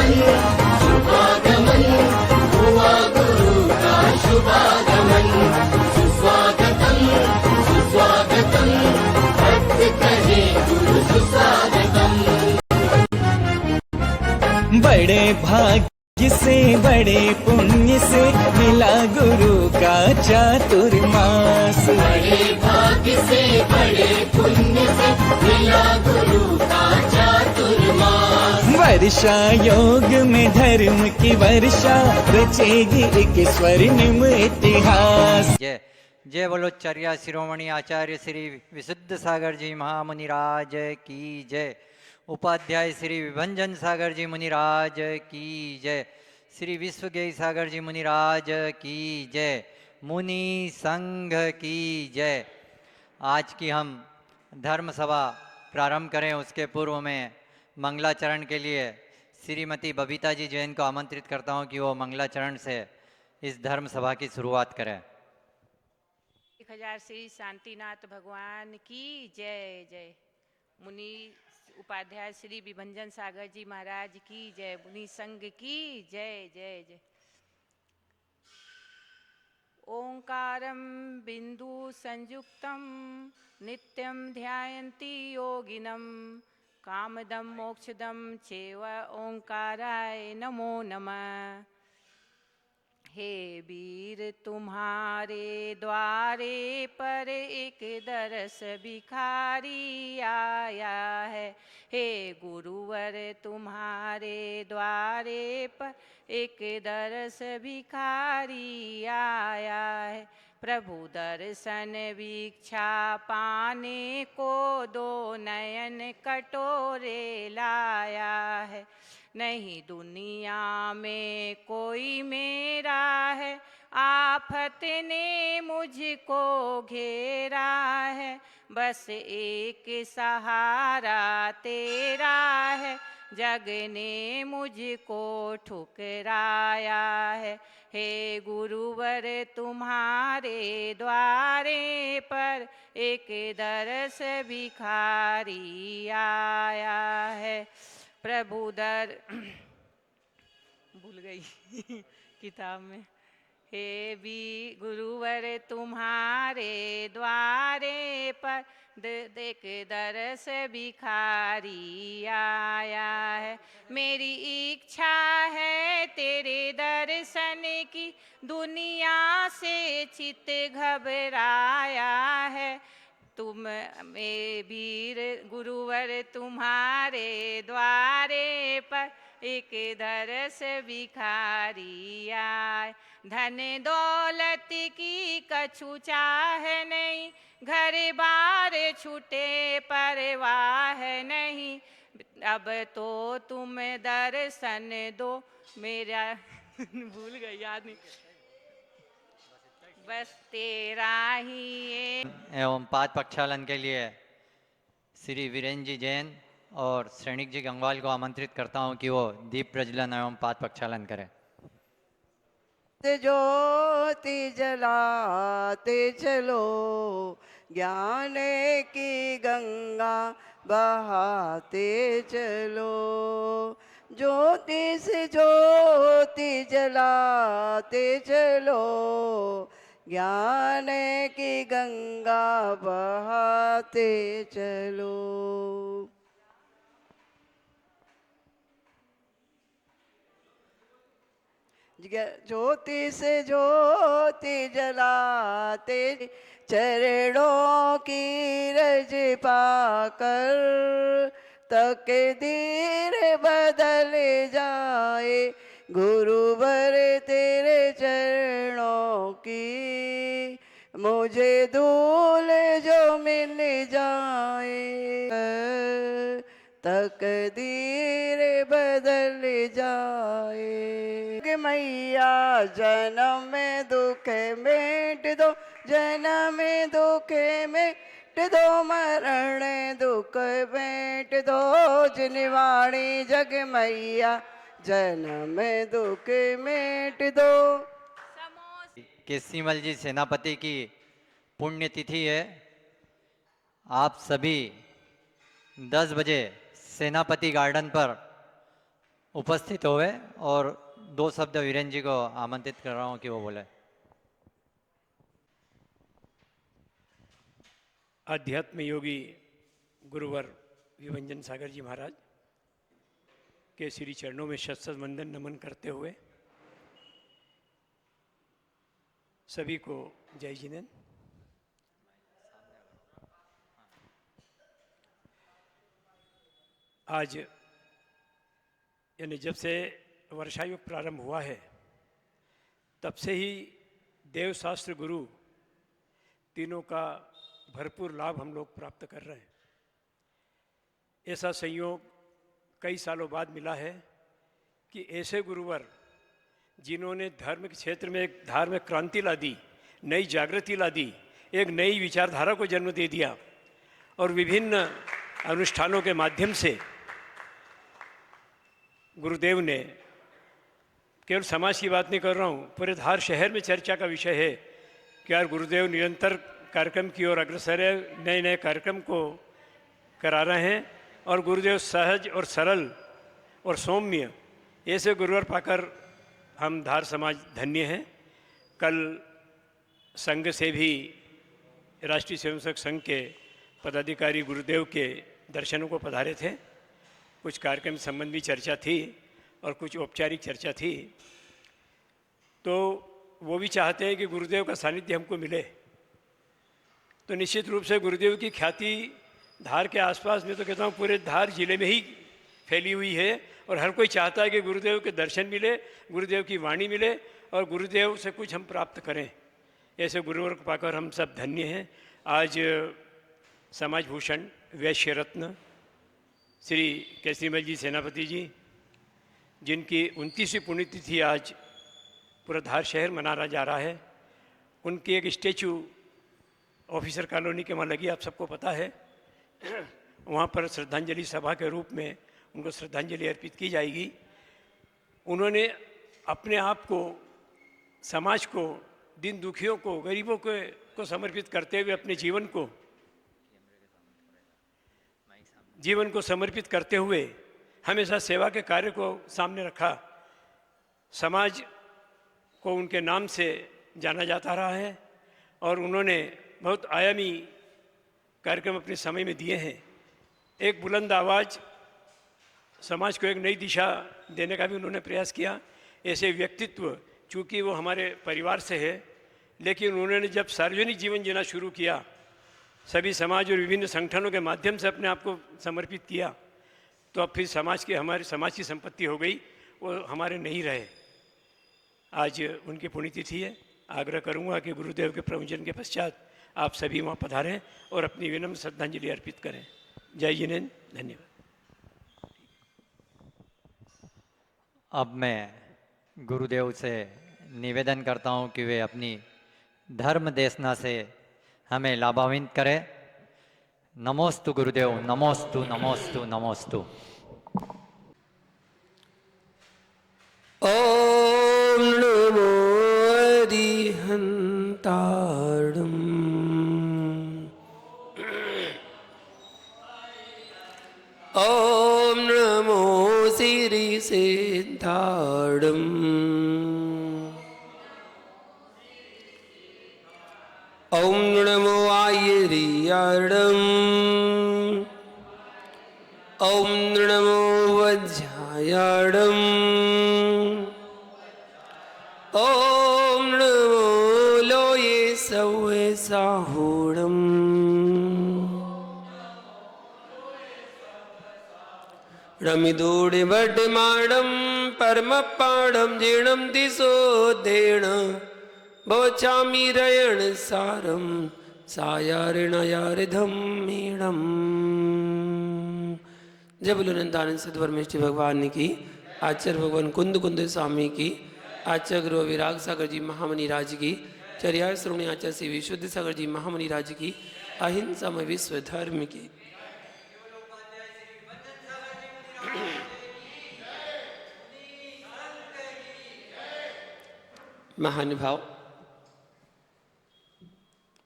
शुभागमन हुआ गुरु का शुभागमन। सुस्वागतम सुस्वागतम भक्त कहे गुरु सुस्वागतम। बड़े भाग्य से बड़े पुण्य से मिला गुरु का चातुर्मास। बड़े भाग्य से बड़े पुण्य से मिला गुरु का चातुर्मास। वर्षा योग में धर्म की वर्षा रचेगी एक स्वर्णिम इतिहास। जय जय बोलो चर्या शिरोमणि आचार्य श्री विशुद्ध सागर जी महामुनिराज की जय। उपाध्याय श्री विभंजन सागर जी मुनिराज की जय। श्री विश्वज्ञ सागर जी मुनिराज की जय। मुनि संघ की जय। आज की हम धर्म सभा प्रारंभ करें उसके पूर्व में मंगलाचरण के लिए श्रीमती बबीता जी जैन को आमंत्रित करता हूं कि वो मंगलाचरण से इस धर्म सभा की शुरुआत करें। 1000 श्री शांतिनाथ भगवान की जय जय। मुनि उपाध्याय श्री विभंजन सागर जी महाराज की जय। मुनि संघ की जय जय जय। ओंकारं बिंदु संयुक्तं नित्यं ध्यायन्ति योगिनं कामदं मोक्षदं चैव ओंकाराय नमो नमः। हे वीर तुम्हारे द्वारे पर एक दरस भिखारी आया है। हे गुरुवर तुम्हारे द्वारे पर एक दरस भिखारी आया है। प्रभु दर्शन भिक्षा पाने को दो नयन कटोरे लाया है। नहीं दुनिया में कोई मेरा है, आफत ने मुझको घेरा है। बस एक सहारा तेरा है, जग ने मुझको ठुकराया है। हे गुरुवर तुम्हारे द्वारे पर एक दरस भिखारी आया है। प्रभु दर भूल गई किताब में। हे भी गुरुवर तुम्हारे द्वारे पर देख दरस भिखारी आया है। मेरी इच्छा है तेरे दर्शन की, दुनिया से चित घबराया है। तुम में वीर गुरुवर तुम्हारे द्वारे पर एक दरस भिखारी आए। धन दौलत की कछु चाह नहीं, घर बार छूटे परवाह नहीं। अब तो तुम दर्शन दो मेरा भूल गई याद नहीं। बस तेरा ही एवं पाद प्रक्षालन के लिए श्री वीरेंद्र जी जैन और श्रेणिक जी गंगवाल को आमंत्रित करता हूं कि वो दीप प्रज्वलन एवं पाद प्रक्षालन करें। ज्योति जलाते चलो, ज्ञान की गंगा बहाते चलो। ज्योति से ज्योति जलाते चलो, ज्ञान की गंगा बहाते चलो। ज्योति से ज्योति जलाते चरणों की रज पाकर, तकदीर बदल जाए गुरुवर तेरे चरणों की। मुझे धूल जो मिल जाए, तकदीर बदल जाए। मैया जन्म में दुख मिट दो, जन्म में दुख मिट दो, मरण दुख मिट दो। जिनवाणी जग मैया जन्म में दुख मिट दो। केसीमल जी सेनापति की पुण्यतिथि है। आप सभी 10 बजे सेनापति गार्डन पर उपस्थित होवे और 2 शब्द वीरेंद्र जी को आमंत्रित कर रहा हूँ कि वो बोले। आध्यात्म योगी गुरुवर विभंजन सागर जी महाराज के श्री चरणों में शत शत वंदन नमन करते हुए सभी को जय जिनेन्द्र। आज यानी जब से वर्षा युग प्रारंभ हुआ है तब से ही देवशास्त्र गुरु तीनों का भरपूर लाभ हम लोग प्राप्त कर रहे हैं। ऐसा संयोग कई सालों बाद मिला है कि ऐसे गुरुवर जिन्होंने धर्म के क्षेत्र में एक धार्मिक क्रांति ला दी, नई जागृति ला दी, एक नई विचारधारा को जन्म दे दिया और विभिन्न अनुष्ठानों के माध्यम से गुरुदेव ने, केवल समाज की बात नहीं कर रहा हूँ, पूरे धार शहर में चर्चा का विषय है कि यार गुरुदेव निरंतर कार्यक्रम की ओर अग्रसर है, नए नए कार्यक्रम को करा रहे हैं और गुरुदेव सहज और सरल और सौम्य ऐसे गुरुवर पाकर हम धार समाज धन्य हैं। कल संघ से भी राष्ट्रीय स्वयंसेवक संघ के पदाधिकारी गुरुदेव के दर्शनों को पधारे थे। कुछ कार्यक्रम संबंधी चर्चा थी और कुछ औपचारिक चर्चा थी, तो वो भी चाहते हैं कि गुरुदेव का सानिध्य हमको मिले। तो निश्चित रूप से गुरुदेव की ख्याति धार के आसपास, मैं तो कहता हूँ पूरे धार जिले में ही फैली हुई है और हर कोई चाहता है कि गुरुदेव के दर्शन मिले, गुरुदेव की वाणी मिले और गुरुदेव से कुछ हम प्राप्त करें। ऐसे गुरुवर को पाकर हम सब धन्य हैं। आज समाज भूषण वैश्य रत्न श्री केसरीमल जी सेनापति जी, जिनकी 29वीं पुण्यतिथि आज पूरा धार शहर मनाया जा रहा है, उनकी एक स्टैचू ऑफिसर कॉलोनी के वहाँ लगी, आप सबको पता है। वहाँ पर श्रद्धांजलि सभा के रूप में उनको श्रद्धांजलि अर्पित की जाएगी। उन्होंने अपने आप को, समाज को, दीन दुखियों को, गरीबों को समर्पित करते हुए अपने जीवन को समर्पित करते हुए हमेशा सेवा के कार्य को सामने रखा। समाज को उनके नाम से जाना जाता रहा है और उन्होंने बहुत आयामी कार्यक्रम अपने समय में दिए हैं। एक बुलंद आवाज़, समाज को एक नई दिशा देने का भी उन्होंने प्रयास किया। ऐसे व्यक्तित्व, चूँकि वो हमारे परिवार से है, लेकिन उन्होंने जब सार्वजनिक जीवन जीना शुरू किया, सभी समाज और विभिन्न संगठनों के माध्यम से अपने आप को समर्पित किया, तो अब फिर हमारे समाज की संपत्ति हो गई, वो हमारे नहीं रहे। आज उनकी पुण्यतिथि है। आग्रह करूंगा कि गुरुदेव के प्रवचन के पश्चात आप सभी वहाँ पधारें और अपनी विनम्र श्रद्धांजलि अर्पित करें। जय जिनेन्द्र, धन्यवाद। अब मैं गुरुदेव से निवेदन करता हूँ कि वे अपनी धर्म देशना से हमें लाभान्वित करें। नमोस्तु गुरुदेव, नमोस्तु नमोस्तु नमोस्तु। ओम नमो अरिहंताणम्। ओम नमो श्री सिद्धाणम्। ओम नमो आयर्याणम्। ओम नमो वज्रायाणम्। ओम नमो लोये सवे साहूणम्। रमिदूढ वड्डमाणं परमपाणं जीर्णं दिशोधेण भवचामि रयण सारं सायारिणयारिधम्मीणम्। जय बोलो नंदानंद सद्वरमेष्ठी भगवान की, आचार्य भगवान कुंद कुंद स्वामी की, आचार्य गुरु विराग सागर जी महामणि राज की, चर्या श्रोणी आचार्य श्री विशुद्ध सागर जी महामणि राज की, अहिंसा में विश्व धर्म की। महानुभाव,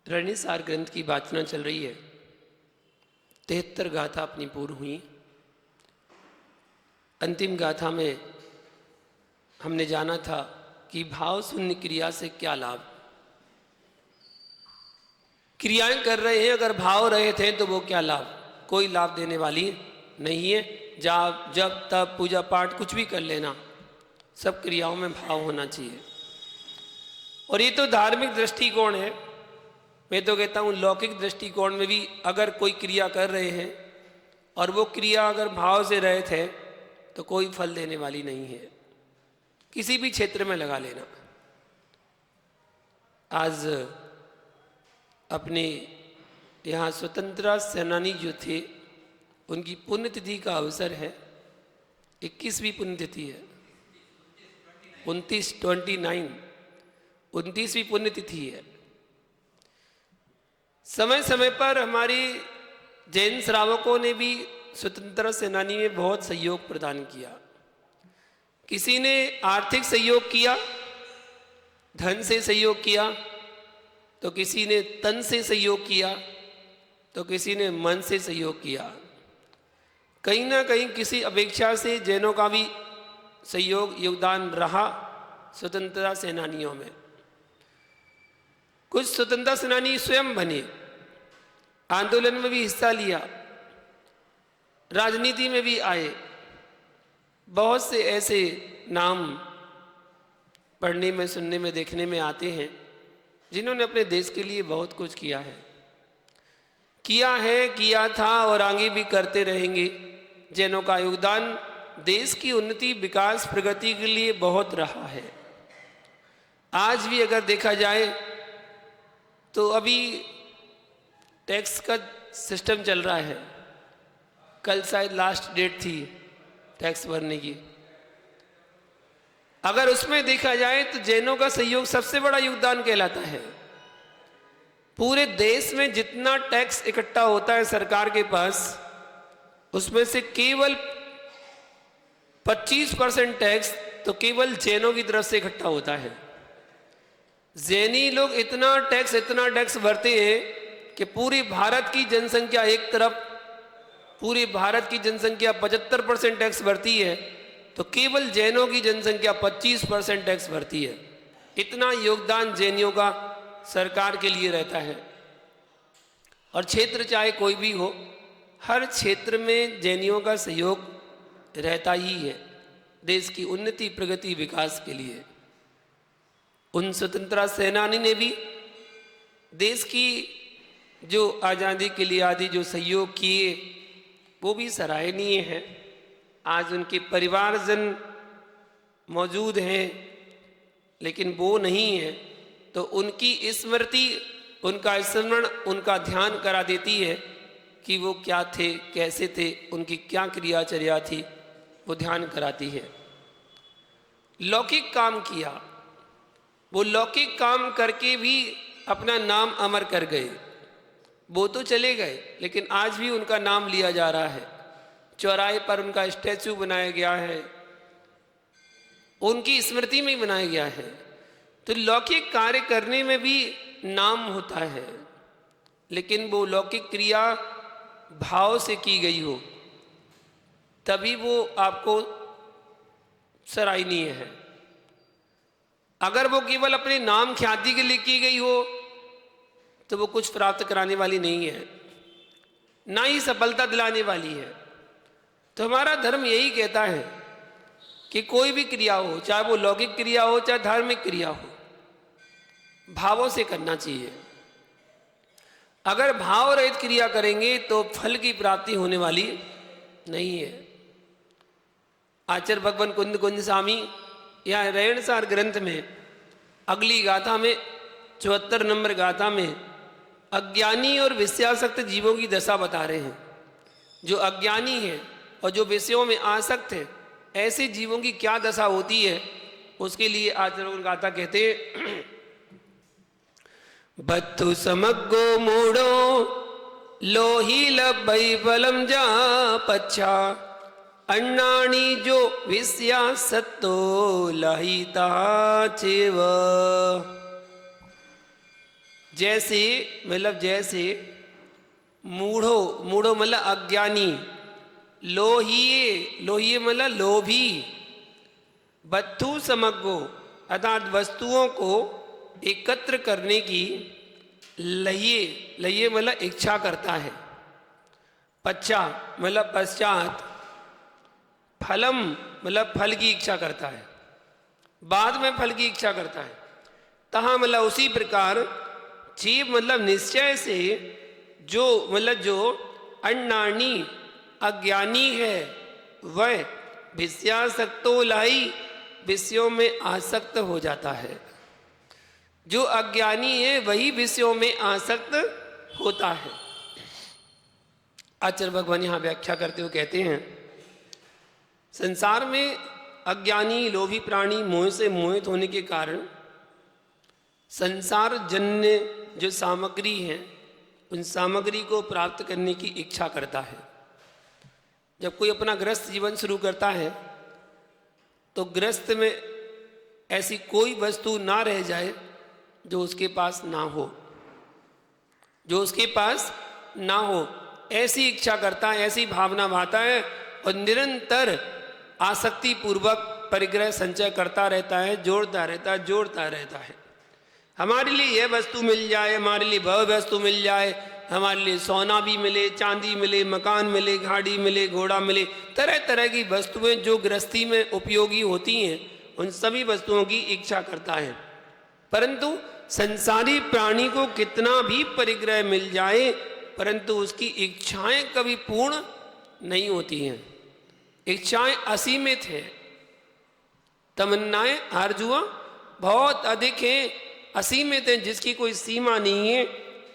रणिसार ग्रंथ की वाचना चल रही है। 73 गाथा अपनी पूर्ण हुई। अंतिम गाथा में हमने जाना था कि भाव शून्य क्रिया से क्या लाभ। क्रियाएं कर रहे हैं, अगर भाव रहे थे तो वो क्या लाभ, कोई लाभ देने वाली नहीं है। जाप जप तप पूजा पाठ कुछ भी कर लेना, सब क्रियाओं में भाव होना चाहिए। और ये तो धार्मिक दृष्टिकोण है। मैं तो कहता हूँ लौकिक दृष्टिकोण में भी अगर कोई क्रिया कर रहे हैं और वो क्रिया अगर भाव से रहे थे तो कोई फल देने वाली नहीं है। किसी भी क्षेत्र में लगा लेना। आज अपने यहाँ स्वतंत्रता सेनानी जो थे उनकी पुण्यतिथि का अवसर है। 21वीं पुण्यतिथि है, 29वीं पुण्यतिथि है। समय समय पर हमारी जैन श्रावकों ने भी स्वतंत्रता सेनानी में बहुत सहयोग प्रदान किया। किसी ने आर्थिक सहयोग किया, धन से सहयोग किया, तो किसी ने तन से सहयोग किया, तो किसी ने मन से सहयोग किया। कहीं ना कहीं किसी अपेक्षा से जैनों का भी सहयोग योगदान रहा स्वतंत्रता सेनानियों में। कुछ स्वतंत्रता सेनानी स्वयं बने, आंदोलन में भी हिस्सा लिया, राजनीति में भी आए। बहुत से ऐसे नाम पढ़ने में, सुनने में, देखने में आते हैं जिन्होंने अपने देश के लिए बहुत कुछ किया है, किया था और आगे भी करते रहेंगे। जैनों का योगदान देश की उन्नति, विकास, प्रगति के लिए बहुत रहा है। आज भी अगर देखा जाए तो अभी टैक्स का सिस्टम चल रहा है। कल शायद लास्ट डेट थी टैक्स भरने की। अगर उसमें देखा जाए तो जैनों का सहयोग सबसे बड़ा योगदान कहलाता है। पूरे देश में जितना टैक्स इकट्ठा होता है सरकार के पास, उसमें से केवल 25% टैक्स तो केवल जैनों की तरफ से इकट्ठा होता है। जैनी लोग इतना टैक्स भरते हैं कि पूरी भारत की जनसंख्या एक तरफ, पूरी भारत की जनसंख्या 75% टैक्स भरती है, तो केवल जैनों की जनसंख्या 25% टैक्स भरती है। इतना योगदान जैनियों का सरकार के लिए रहता है। और क्षेत्र चाहे कोई भी हो, हर क्षेत्र में जैनियों का सहयोग रहता ही है देश की उन्नति, प्रगति, विकास के लिए। उन स्वतंत्रता सेनानी ने भी देश की जो आज़ादी के लिए आदि जो सहयोग किए वो भी सराहनीय है। आज उनके परिवारजन मौजूद हैं लेकिन वो नहीं है, तो उनकी स्मृति, उनका स्मरण, उनका ध्यान करा देती है कि वो क्या थे, कैसे थे, उनकी क्या क्रियाचर्या थी, वो ध्यान कराती है। लौकिक काम किया, वो लौकिक काम करके भी अपना नाम अमर कर गए। वो तो चले गए लेकिन आज भी उनका नाम लिया जा रहा है। चौराहे पर उनका स्टैचू बनाया गया है, उनकी स्मृति में बनाया गया है। तो लौकिक कार्य करने में भी नाम होता है, लेकिन वो लौकिक क्रिया भाव से की गई हो तभी वो आपको सराहनीय है। अगर वो केवल अपने नाम ख्याति के लिए की गई हो तो वो कुछ प्राप्त कराने वाली नहीं है, ना ही सफलता दिलाने वाली है। तो हमारा धर्म यही कहता है कि कोई भी क्रिया हो, चाहे वो लौकिक क्रिया हो चाहे धार्मिक क्रिया हो, भावों से करना चाहिए। अगर भाव रहित क्रिया करेंगे तो फल की प्राप्ति होने वाली नहीं है। आचार्य भगवान कुंद कुंज स्वामी यहाँ रेणसार ग्रंथ में अगली गाथा में 74 नंबर गाथा में अज्ञानी और विषयासक्त जीवों की दशा बता रहे हैं। जो अज्ञानी है और जो विषयों में आसक्त है, ऐसे जीवों की क्या दशा होती है, उसके लिए आचार्य गाथा कहते हैं बत्थु समग्गो मूढ़ो लोही लभई बलम जा पच्छा अन्नाणी जो विषया सत्तो लहिता चेव। जैसे मतलब जैसे मूढ़ो, मूढ़ो मतलब अज्ञानी, लोहिए, लोहिए मतलब लोभी, बत्थु समग्गो अर्थात वस्तुओं को एकत्र करने की, लहिए, लहिए मतलब इच्छा करता है, पच्चा मतलब पश्चात, फलम मतलब फल की इच्छा करता है, बाद में फल की इच्छा करता है, तहा मतलब उसी प्रकार, जीव मतलब निश्चय से, जो मतलब जो अन्नानी अज्ञानी है वह विषयासक्तो लाई, विषयों में आसक्त हो जाता है। जो अज्ञानी है वही विषयों में आसक्त होता है। आचार्य भगवान यहाँ व्याख्या करते हुए कहते हैं, संसार में अज्ञानी लोभी प्राणी मोह से मोहित होने के कारण संसार जन्य जो सामग्री है उन सामग्री को प्राप्त करने की इच्छा करता है। जब कोई अपना गृहस्थ जीवन शुरू करता है तो गृहस्थ में ऐसी कोई वस्तु ना रह जाए जो उसके पास ना हो, जो उसके पास ना हो, ऐसी इच्छा करता है, ऐसी भावना भाता है और निरंतर आसक्ति पूर्वक परिग्रह संचय करता रहता है, जोड़ता रहता है। हमारे लिए यह वस्तु मिल जाए, हमारे लिए वह वस्तु मिल जाए, हमारे लिए सोना भी मिले, चांदी मिले, मकान मिले, गाड़ी मिले, घोड़ा मिले, तरह तरह की वस्तुएं जो गृहस्थी में उपयोगी होती हैं उन सभी वस्तुओं की इच्छा करता है। परंतु संसारी प्राणी को कितना भी परिग्रह मिल जाए परंतु उसकी इच्छाएं कभी पूर्ण नहीं होती हैं। इच्छाएं असीमित हैं, तमन्नाएं आरजुआ बहुत अधिक हैं, असीमित हैं, जिसकी कोई सीमा नहीं है।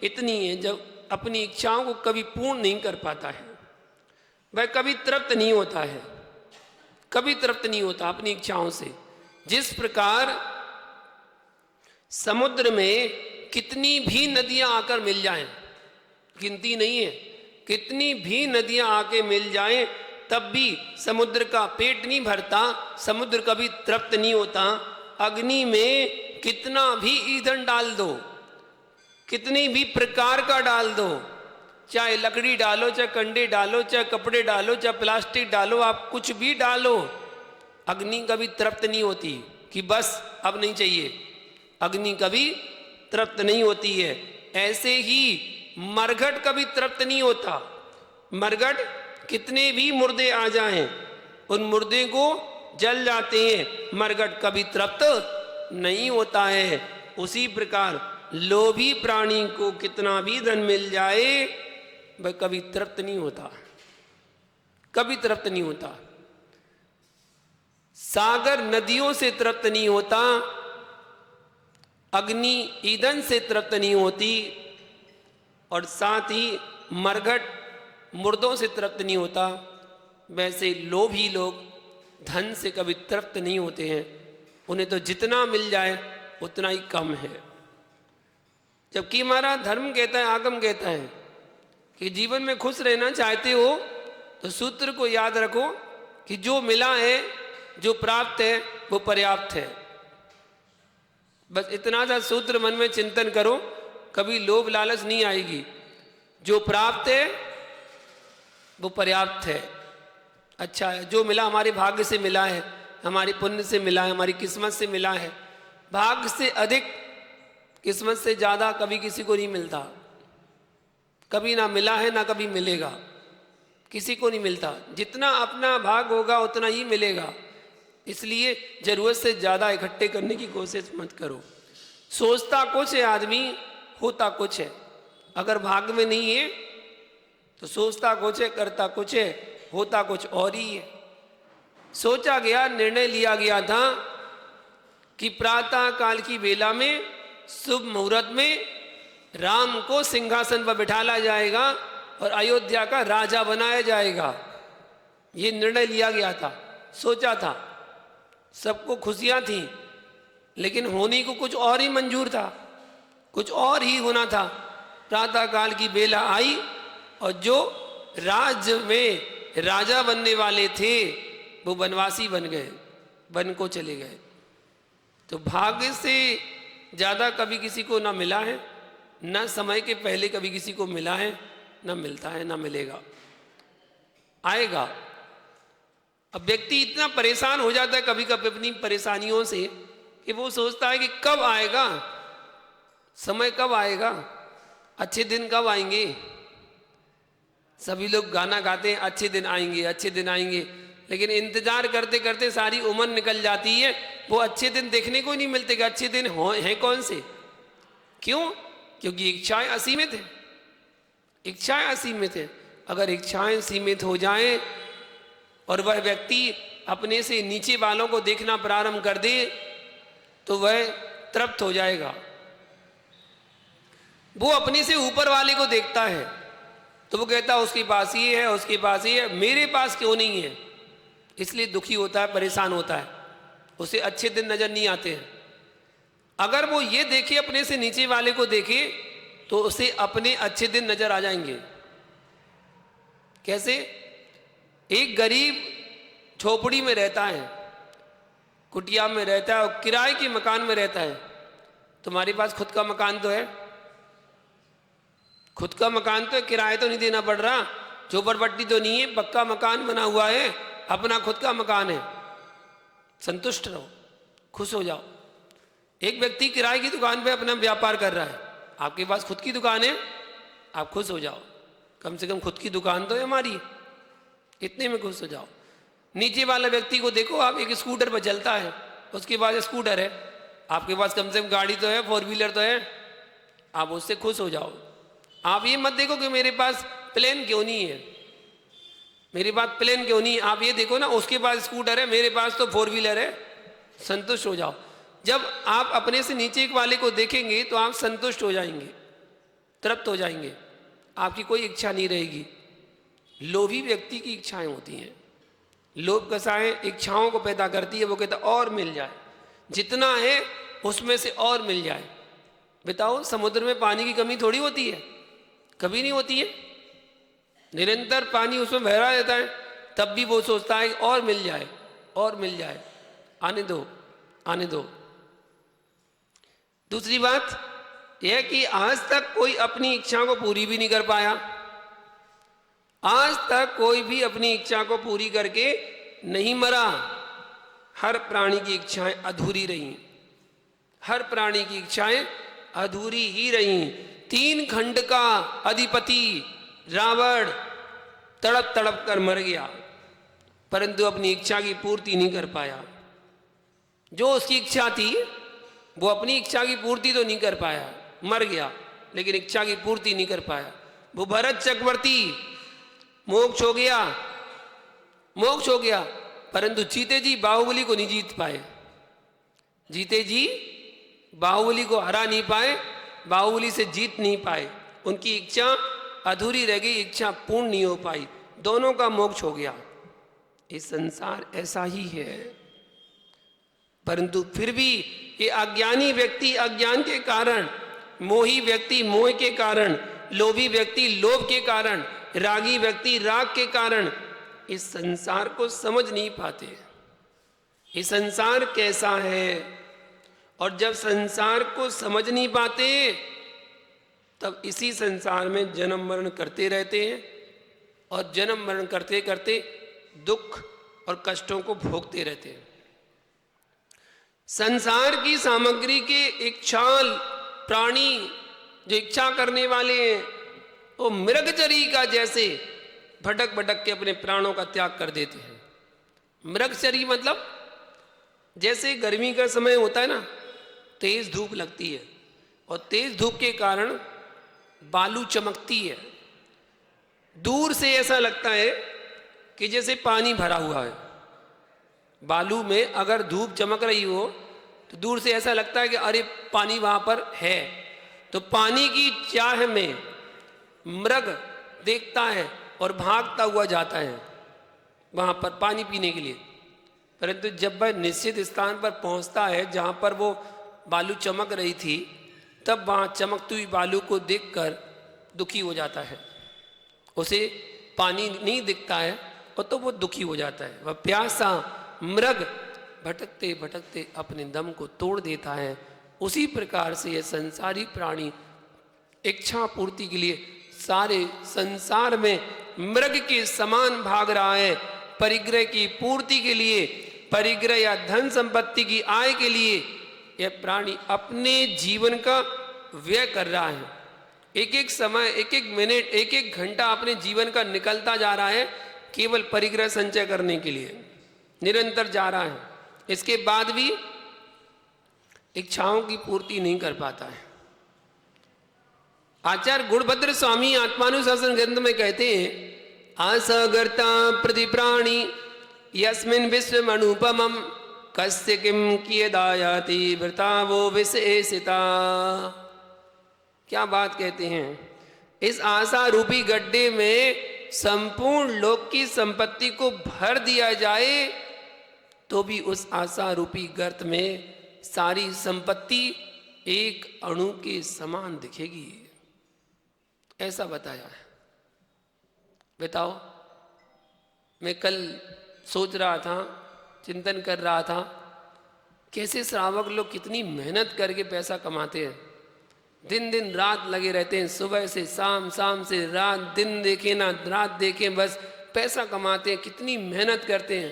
इतनी है जब अपनी इच्छाओं को कभी पूर्ण नहीं कर पाता है, वह कभी तृप्त नहीं होता है, कभी तृप्त नहीं होता अपनी इच्छाओं से। जिस प्रकार समुद्र में कितनी भी नदियां आकर मिल जाएं, गिनती नहीं है, कितनी भी नदियां आके मिल जाएं तब भी समुद्र का पेट नहीं भरता, समुद्र कभी तृप्त नहीं होता। अग्नि में कितना भी ईंधन डाल दो, कितनी भी प्रकार का डाल दो, चाहे लकड़ी डालो, चाहे कंडे डालो, चाहे कपड़े डालो, चाहे प्लास्टिक डालो, आप कुछ भी डालो, अग्नि कभी तृप्त नहीं होती कि बस अब नहीं चाहिए। अग्नि कभी तृप्त नहीं होती है। ऐसे ही मरघट कभी तृप्त नहीं होता। मरघट कितने भी मुर्दे आ जाएं, उन मुर्दे को जल जाते हैं, मरघट कभी तृप्त नहीं होता है। उसी प्रकार लोभी प्राणी को कितना भी धन मिल जाए वह कभी तृप्त नहीं होता, कभी तृप्त नहीं होता। सागर नदियों से तृप्त नहीं होता, अग्नि ईंधन से तृप्त नहीं होती, और साथ ही मरघट मुर्दों से तृप्त नहीं होता। वैसे लोभी लोग धन से कभी तृप्त नहीं होते हैं, उन्हें तो जितना मिल जाए उतना ही कम है। जबकि हमारा धर्म कहता है, आगम कहता है कि जीवन में खुश रहना चाहते हो तो सूत्र को याद रखो कि जो मिला है, जो प्राप्त है वो पर्याप्त है। बस इतना सा सूत्र मन में चिंतन करो, कभी लोभ लालच नहीं आएगी। जो प्राप्त है वो पर्याप्त है, अच्छा है। जो मिला हमारे भाग्य से मिला है, हमारे पुण्य से मिला है, हमारी किस्मत से मिला है। भाग्य से अधिक, किस्मत से ज़्यादा कभी किसी को नहीं मिलता। कभी ना मिला है ना कभी मिलेगा, किसी को नहीं मिलता। जितना अपना भाग होगा उतना ही मिलेगा। इसलिए जरूरत से ज़्यादा इकट्ठे करने की कोशिश मत करो। सोचता कुछ है आदमी, होता कुछ है। अगर भाग्य में नहीं है तो सोचता कुछ है, करता कुछ है, होता कुछ और ही है। सोचा गया, निर्णय लिया गया था कि प्रातः काल की बेला में शुभ मुहूर्त में राम को सिंहासन पर बिठाला जाएगा और अयोध्या का राजा बनाया जाएगा। ये निर्णय लिया गया था, सोचा था, सबको खुशियां थी, लेकिन होने को कुछ और ही मंजूर था, कुछ और ही होना था। प्रातः काल की बेला आई और जो राज्य में राजा बनने वाले थे वो वनवासी बन गए, वन को चले गए। तो भाग्य से ज़्यादा कभी किसी को ना मिला है, ना समय के पहले कभी किसी को मिला है, ना मिलता है, ना मिलेगा। आएगा। अब व्यक्ति इतना परेशान हो जाता है कभी कभी अपनी परेशानियों से कि वो सोचता है कि कब आएगा, समय कब आएगा, अच्छे दिन कब आएंगे। सभी लोग गाना गाते हैं अच्छे दिन आएंगे, अच्छे दिन आएंगे, लेकिन इंतजार करते करते सारी उम्र निकल जाती है, वो अच्छे दिन देखने को नहीं मिलते कि अच्छे दिन हैं कौन से। क्यों? क्योंकि इच्छाएं असीमित है, इच्छाएं असीमित है। अगर इच्छाएं सीमित हो जाएं और वह व्यक्ति अपने से नीचे वालों को देखना प्रारंभ कर दे तो वह तृप्त हो जाएगा। वो अपने से ऊपर वाले को देखता है तो वो कहता है उसके पास ये है, उसके पास ये है, मेरे पास क्यों नहीं है। इसलिए दुखी होता है, परेशान होता है, उसे अच्छे दिन नजर नहीं आते हैं। अगर वो ये देखे, अपने से नीचे वाले को देखे, तो उसे अपने अच्छे दिन नजर आ जाएंगे। कैसे? एक गरीब झोपड़ी में रहता है, कुटिया में रहता है और किराए के मकान में रहता है। तुम्हारे पास खुद का मकान तो है, खुद का मकान तो है, किराया तो नहीं देना पड़ रहा, झोपड़पट्टी तो नहीं है, पक्का मकान बना हुआ है, अपना खुद का मकान है। संतुष्ट रहो, खुश हो जाओ। एक व्यक्ति किराए की दुकान पे अपना व्यापार कर रहा है, आपके पास खुद की दुकान है, आप खुश हो जाओ, कम से कम खुद की दुकान तो है हमारी, इतने में खुश हो जाओ। नीचे वाला व्यक्ति को देखो, आप एक स्कूटर पर चलता है, उसके पास स्कूटर है, आपके पास कम से कम गाड़ी तो है, 4 व्हीलर तो है, आप उससे खुश हो जाओ। आप ये मत देखो कि मेरे पास प्लेन क्यों नहीं है, मेरे पास प्लेन क्यों नहीं है। आप ये देखो ना, उसके पास स्कूटर है, मेरे पास तो 4 व्हीलर है, संतुष्ट हो जाओ। जब आप अपने से नीचे वाले को देखेंगे तो आप संतुष्ट हो जाएंगे, तृप्त हो जाएंगे, आपकी कोई इच्छा नहीं रहेगी। लोभी व्यक्ति की इच्छाएं होती हैं, लोभ कसाएं इच्छाओं को पैदा करती है। वो कहता और मिल जाए, जितना है उसमें से और मिल जाए। बताओ, समुद्र में पानी की कमी थोड़ी होती है, कभी नहीं होती है, निरंतर पानी उसमें बह रहा रहता है, तब भी वो सोचता है और मिल जाए, और मिल जाए, आने दो, आने दो। दूसरी बात यह कि आज तक कोई अपनी इच्छा को पूरी भी नहीं कर पाया। आज तक कोई भी अपनी इच्छा को पूरी करके नहीं मरा। हर प्राणी की इच्छाएं अधूरी रही, हर प्राणी की इच्छाएं अधूरी ही रही। 3 खंड का अधिपति रावण तड़प तड़प कर मर गया, परंतु अपनी इच्छा की पूर्ति नहीं कर पाया। जो उसकी इच्छा थी वो अपनी इच्छा की पूर्ति तो नहीं कर पाया, मर गया, लेकिन इच्छा की पूर्ति नहीं कर पाया। वो भरत चक्रवर्ती मोक्ष हो गया, मोक्ष हो गया, परंतु जीते जी बाहुबली को नहीं जीत पाए। जीते जी बाहुबली को हरा नहीं पाए, बाहुबली से जीत नहीं पाए। उनकी इच्छा अधूरी रह गई, इच्छा पूर्ण नहीं हो पाई, दोनों का मोक्ष हो गया। ये संसार ऐसा ही है। परंतु फिर भी ये अज्ञानी व्यक्ति अज्ञान के कारण, मोही व्यक्ति मोह के कारण, लोभी व्यक्ति लोभ के कारण, रागी व्यक्ति राग के कारण इस संसार को समझ नहीं पाते। ये संसार कैसा है, और जब संसार को समझ नहीं पाते तब इसी संसार में जन्म मरण करते रहते हैं, और जन्म मरण करते करते दुख और कष्टों को भोगते रहते हैं। संसार की सामग्री के इच्छाल प्राणी जो इच्छा करने वाले हैं वो मृगचरी का जैसे भटक भटक के अपने प्राणों का त्याग कर देते हैं। मृगचरी मतलब जैसे गर्मी का समय होता है ना, तेज धूप लगती है और तेज धूप के कारण बालू चमकती है, दूर से ऐसा लगता है कि जैसे पानी भरा हुआ है। बालू में अगर धूप चमक रही हो तो दूर से ऐसा लगता है कि अरे पानी वहां पर है। तो पानी की चाह में मृग देखता है और भागता हुआ जाता है वहां पर पानी पीने के लिए। परंतु जब वह निश्चित स्थान पर पहुंचता है जहां पर वो बालू चमक रही थी, तब वहां चमकती हुई बालू को देखकर दुखी हो जाता है। उसे पानी नहीं दिखता है और तो वो दुखी हो जाता है। वह प्यासा मृग भटकते भटकते अपने दम को तोड़ देता है। उसी प्रकार से यह संसारी प्राणी इच्छा पूर्ति के लिए सारे संसार में मृग के समान भाग रहा है। परिग्रह की पूर्ति के लिए, परिग्रह या धन संपत्ति की आय के लिए यह प्राणी अपने जीवन का व्यय कर रहा है। एक एक समय, एक एक मिनट, एक एक घंटा अपने जीवन का निकलता जा रहा है केवल परिग्रह संचय करने के लिए, निरंतर जा रहा है। इसके बाद भी इच्छाओं की पूर्ति नहीं कर पाता है। आचार्य गुणभद्र स्वामी आत्मानुशासन ग्रंथ में कहते हैं, आसागरता प्रतिप्राणी यस्मिन् विश्वम अनुपमम कस्य किम कियदायाति वृतावो विशेषिता। क्या बात कहते हैं, इस आशा रूपी गड्ढे में संपूर्ण लोक की संपत्ति को भर दिया जाए तो भी उस आशा रूपी गर्त में सारी संपत्ति एक अणु के समान दिखेगी, ऐसा बताया है। बताओ, मैं कल सोच रहा था, चिंतन कर रहा था, कैसे श्रावक लोग कितनी मेहनत करके पैसा कमाते हैं, दिन दिन रात लगे रहते हैं, सुबह से शाम, शाम से रात, दिन देखें ना रात देखें, बस पैसा कमाते हैं। कितनी मेहनत करते हैं,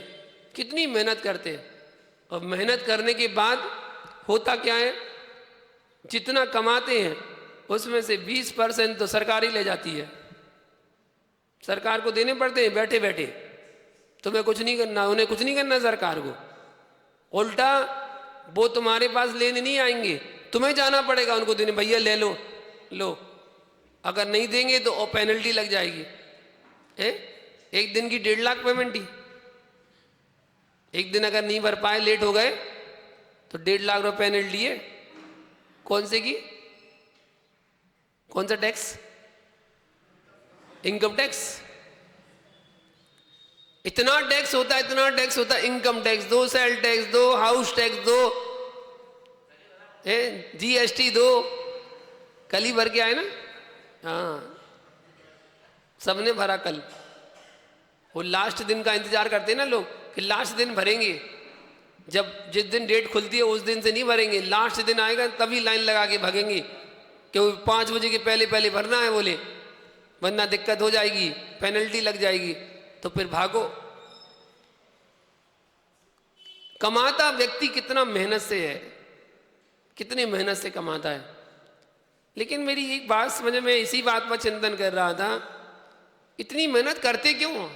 कितनी मेहनत करते हैं। और मेहनत करने के बाद होता क्या है, जितना कमाते हैं उसमें से 20% तो सरकार ही ले जाती है। सरकार को देने पड़ते हैं बैठे बैठे। तुम्हें कुछ नहीं करना, उन्हें कुछ नहीं करना सरकार को। उल्टा वो तुम्हारे पास लेने नहीं आएंगे, तुम्हें जाना पड़ेगा उनको देने। भैया ले लो, लो, अगर नहीं देंगे तो पेनल्टी लग जाएगी। एक दिन की 1.5 लाख पेमेंट ही। एक दिन अगर नहीं भर पाए, लेट हो गए तो 1.5 लाख रुपए पेनल्टी है। कौन से की? कौन सा टैक्स? Income tax. इतना टैक्स होता है, इतना टैक्स होता है। इनकम टैक्स दो, सेल टैक्स दो, हाउस टैक्स दो, जीएसटी दो। कल ही भर के आए ना? हाँ, सबने भरा कल। वो लास्ट दिन का इंतजार करते हैं ना लोग कि लास्ट दिन भरेंगे। जब जिस दिन डेट खुलती है उस दिन से नहीं भरेंगे, लास्ट दिन आएगा तभी लाइन लगा के भागेंगे कि 5 बजे के पहले पहले भरना है बोले, वरना दिक्कत हो जाएगी, पेनल्टी लग जाएगी। तो फिर भागो। कमाता व्यक्ति कितना मेहनत से है, कितनी मेहनत से कमाता है। लेकिन मेरी एक बात समझ में, इसी बात पर चिंतन कर रहा था, इतनी मेहनत करते क्यों हो?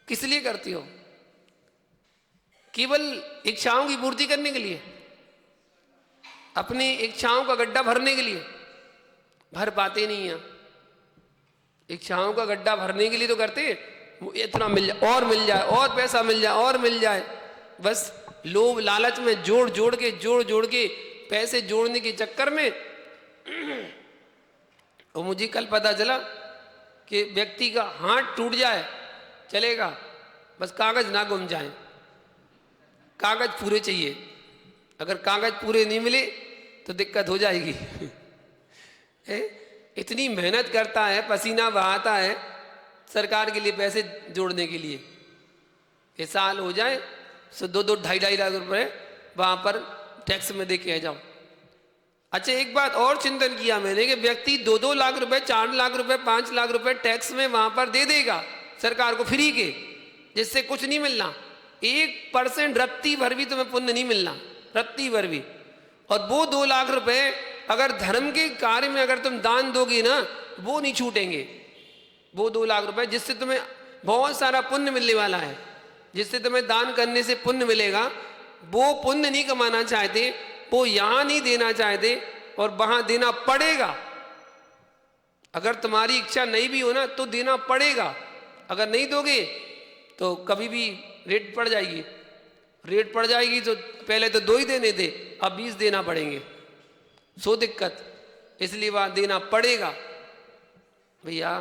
किस लिए करती हो? केवल इच्छाओं की पूर्ति करने के लिए, अपनी इच्छाओं का गड्ढा भरने के लिए? भर पाते नहीं हैं। इच्छाओं का गड्ढा भरने के लिए तो करते, इतना मिल जाए और मिल जाए, और पैसा मिल जाए और मिल जाए। बस लोभ लालच में जोड़ जोड़ के पैसे जोड़ने के चक्कर में। और मुझे कल पता चला कि व्यक्ति का हाथ टूट जाए चलेगा, बस कागज ना गुम जाए। कागज पूरे चाहिए, अगर कागज पूरे नहीं मिले तो दिक्कत हो जाएगी। इतनी मेहनत करता है, पसीना बहाता है सरकार के लिए, पैसे जोड़ने के लिए। ये साल हो जाए तो 2-2, 2.5 लाख रुपए वहां पर टैक्स में दे के आ जाओ। अच्छा, एक बात और चिंतन किया मैंने कि व्यक्ति 2-2 लाख रुपए, 4 लाख रुपए, 5 लाख रुपए टैक्स में वहां पर दे देगा सरकार को फ्री के, जिससे कुछ नहीं मिलना। 1% रत्ती भर भी तुम्हें पुण्य नहीं मिलना, रत्ती भर भी। और वो 2 लाख रुपए अगर धर्म के कार्य में अगर तुम दान दोगे ना, वो नहीं छूटेंगे। वो 2 लाख रुपए जिससे तुम्हें बहुत सारा पुण्य मिलने वाला है, जिससे तुम्हें दान करने से पुण्य मिलेगा, वो पुण्य नहीं कमाना चाहते, वो यहां नहीं देना चाहते और वहां देना पड़ेगा। अगर तुम्हारी इच्छा नहीं भी हो ना तो देना पड़ेगा। अगर नहीं दोगे तो कभी भी रेट पड़ जाएगी। रेट पड़ जाएगी तो पहले तो 2 ही देने थे, अब 20 देना पड़ेंगे, सो दिक्कत। इसलिए वहां देना पड़ेगा। भैया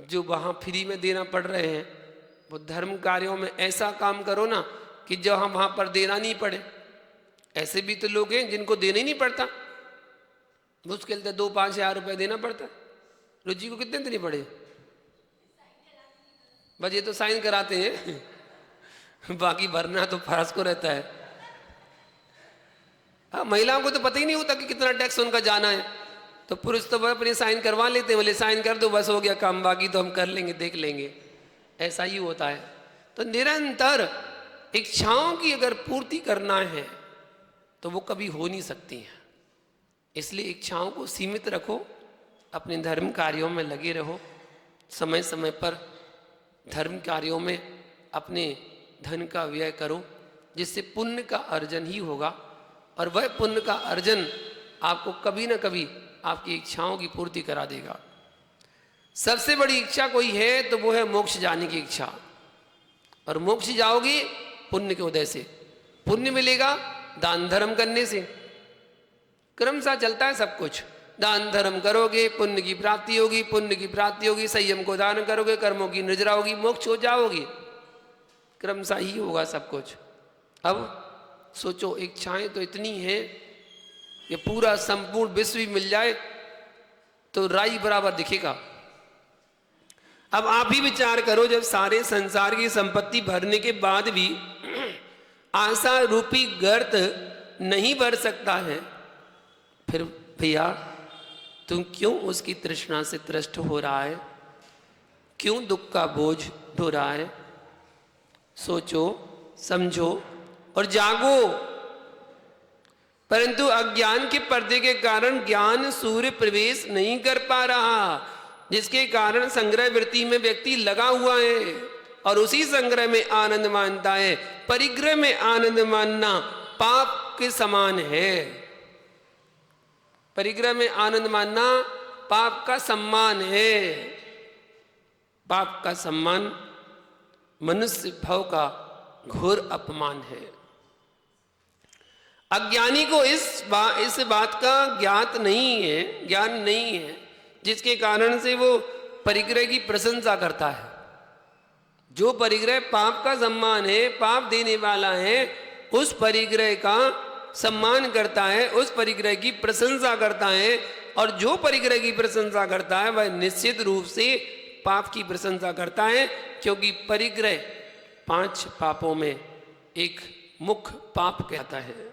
जो वहां फ्री में देना पड़ रहे हैं, वो धर्म कार्यों में ऐसा काम करो ना कि जो हम वहां पर देना नहीं पड़े। ऐसे भी तो लोग हैं जिनको देना ही नहीं पड़ता, मुश्किल से 2-5 हज़ार रुपये देना पड़ता है। रुचि को कितने देने पड़े? बस ये तो साइन कराते हैं, बाकी भरना तो फर्ज को रहता है। हाँ, महिलाओं को तो पता ही नहीं होता कि कितना टैक्स उनका जाना है। तो पुरुष तो बस अपने साइन करवा लेते हैं, बोले साइन कर दो बस हो गया काम, बाकी तो हम कर लेंगे, देख लेंगे। ऐसा ही होता है। तो निरंतर इच्छाओं की अगर पूर्ति करना है तो वो कभी हो नहीं सकती हैं। इसलिए इच्छाओं को सीमित रखो, अपने धर्म कार्यों में लगे रहो, समय समय पर धर्म कार्यों में अपने धन का व्यय करो, जिससे पुण्य का अर्जन ही होगा। और वह पुण्य का अर्जन आपको कभी ना कभी आपकी इच्छाओं की पूर्ति करा देगा। सबसे बड़ी इच्छा कोई है तो वो है मोक्ष जाने की इच्छा। और मोक्ष जाओगे पुण्य के उदय से, पुण्य मिलेगा दान धर्म करने से। क्रम सा चलता है सब कुछ। दान धर्म करोगे पुण्य की प्राप्ति होगी, पुण्य की प्राप्ति होगी, संयम को दान करोगे, कर्मों की निर्जरा होगी, मोक्ष हो जाओगे। क्रम सा ही होगा सब कुछ। अब सोचो, इच्छाएं तो इतनी हैं कि पूरा संपूर्ण विश्व भी मिल जाए तो राई बराबर दिखेगा। अब आप ही विचार करो, जब सारे संसार की संपत्ति भरने के बाद भी आशा रूपी गर्त नहीं भर सकता है, फिर भैया तुम क्यों उसकी तृष्णा से त्रस्त हो रहा है, क्यों दुख का बोझ ढो रहा है? सोचो, समझो और जागो। परंतु अज्ञान के पर्दे के कारण ज्ञान सूर्य प्रवेश नहीं कर पा रहा, जिसके कारण संग्रह वृत्ति में व्यक्ति लगा हुआ है और उसी संग्रह में आनंद मानता है। परिग्रह में आनंद मानना पाप के समान है। परिग्रह में आनंद मानना पाप का सम्मान है। पाप का सम्मान मनुष्य भाव का घोर अपमान है। अज्ञानी को इस बात का ज्ञान नहीं है, जिसके कारण से वो परिग्रह की प्रशंसा करता है। जो परिग्रह पाप का सम्मान है, पाप देने वाला है, उस परिग्रह का सम्मान करता है, उस परिग्रह की प्रशंसा करता है। और जो परिग्रह की प्रशंसा करता है वह निश्चित रूप से पाप की प्रशंसा करता है, क्योंकि परिग्रह 5 पापों में एक मुख्य पाप कहता है।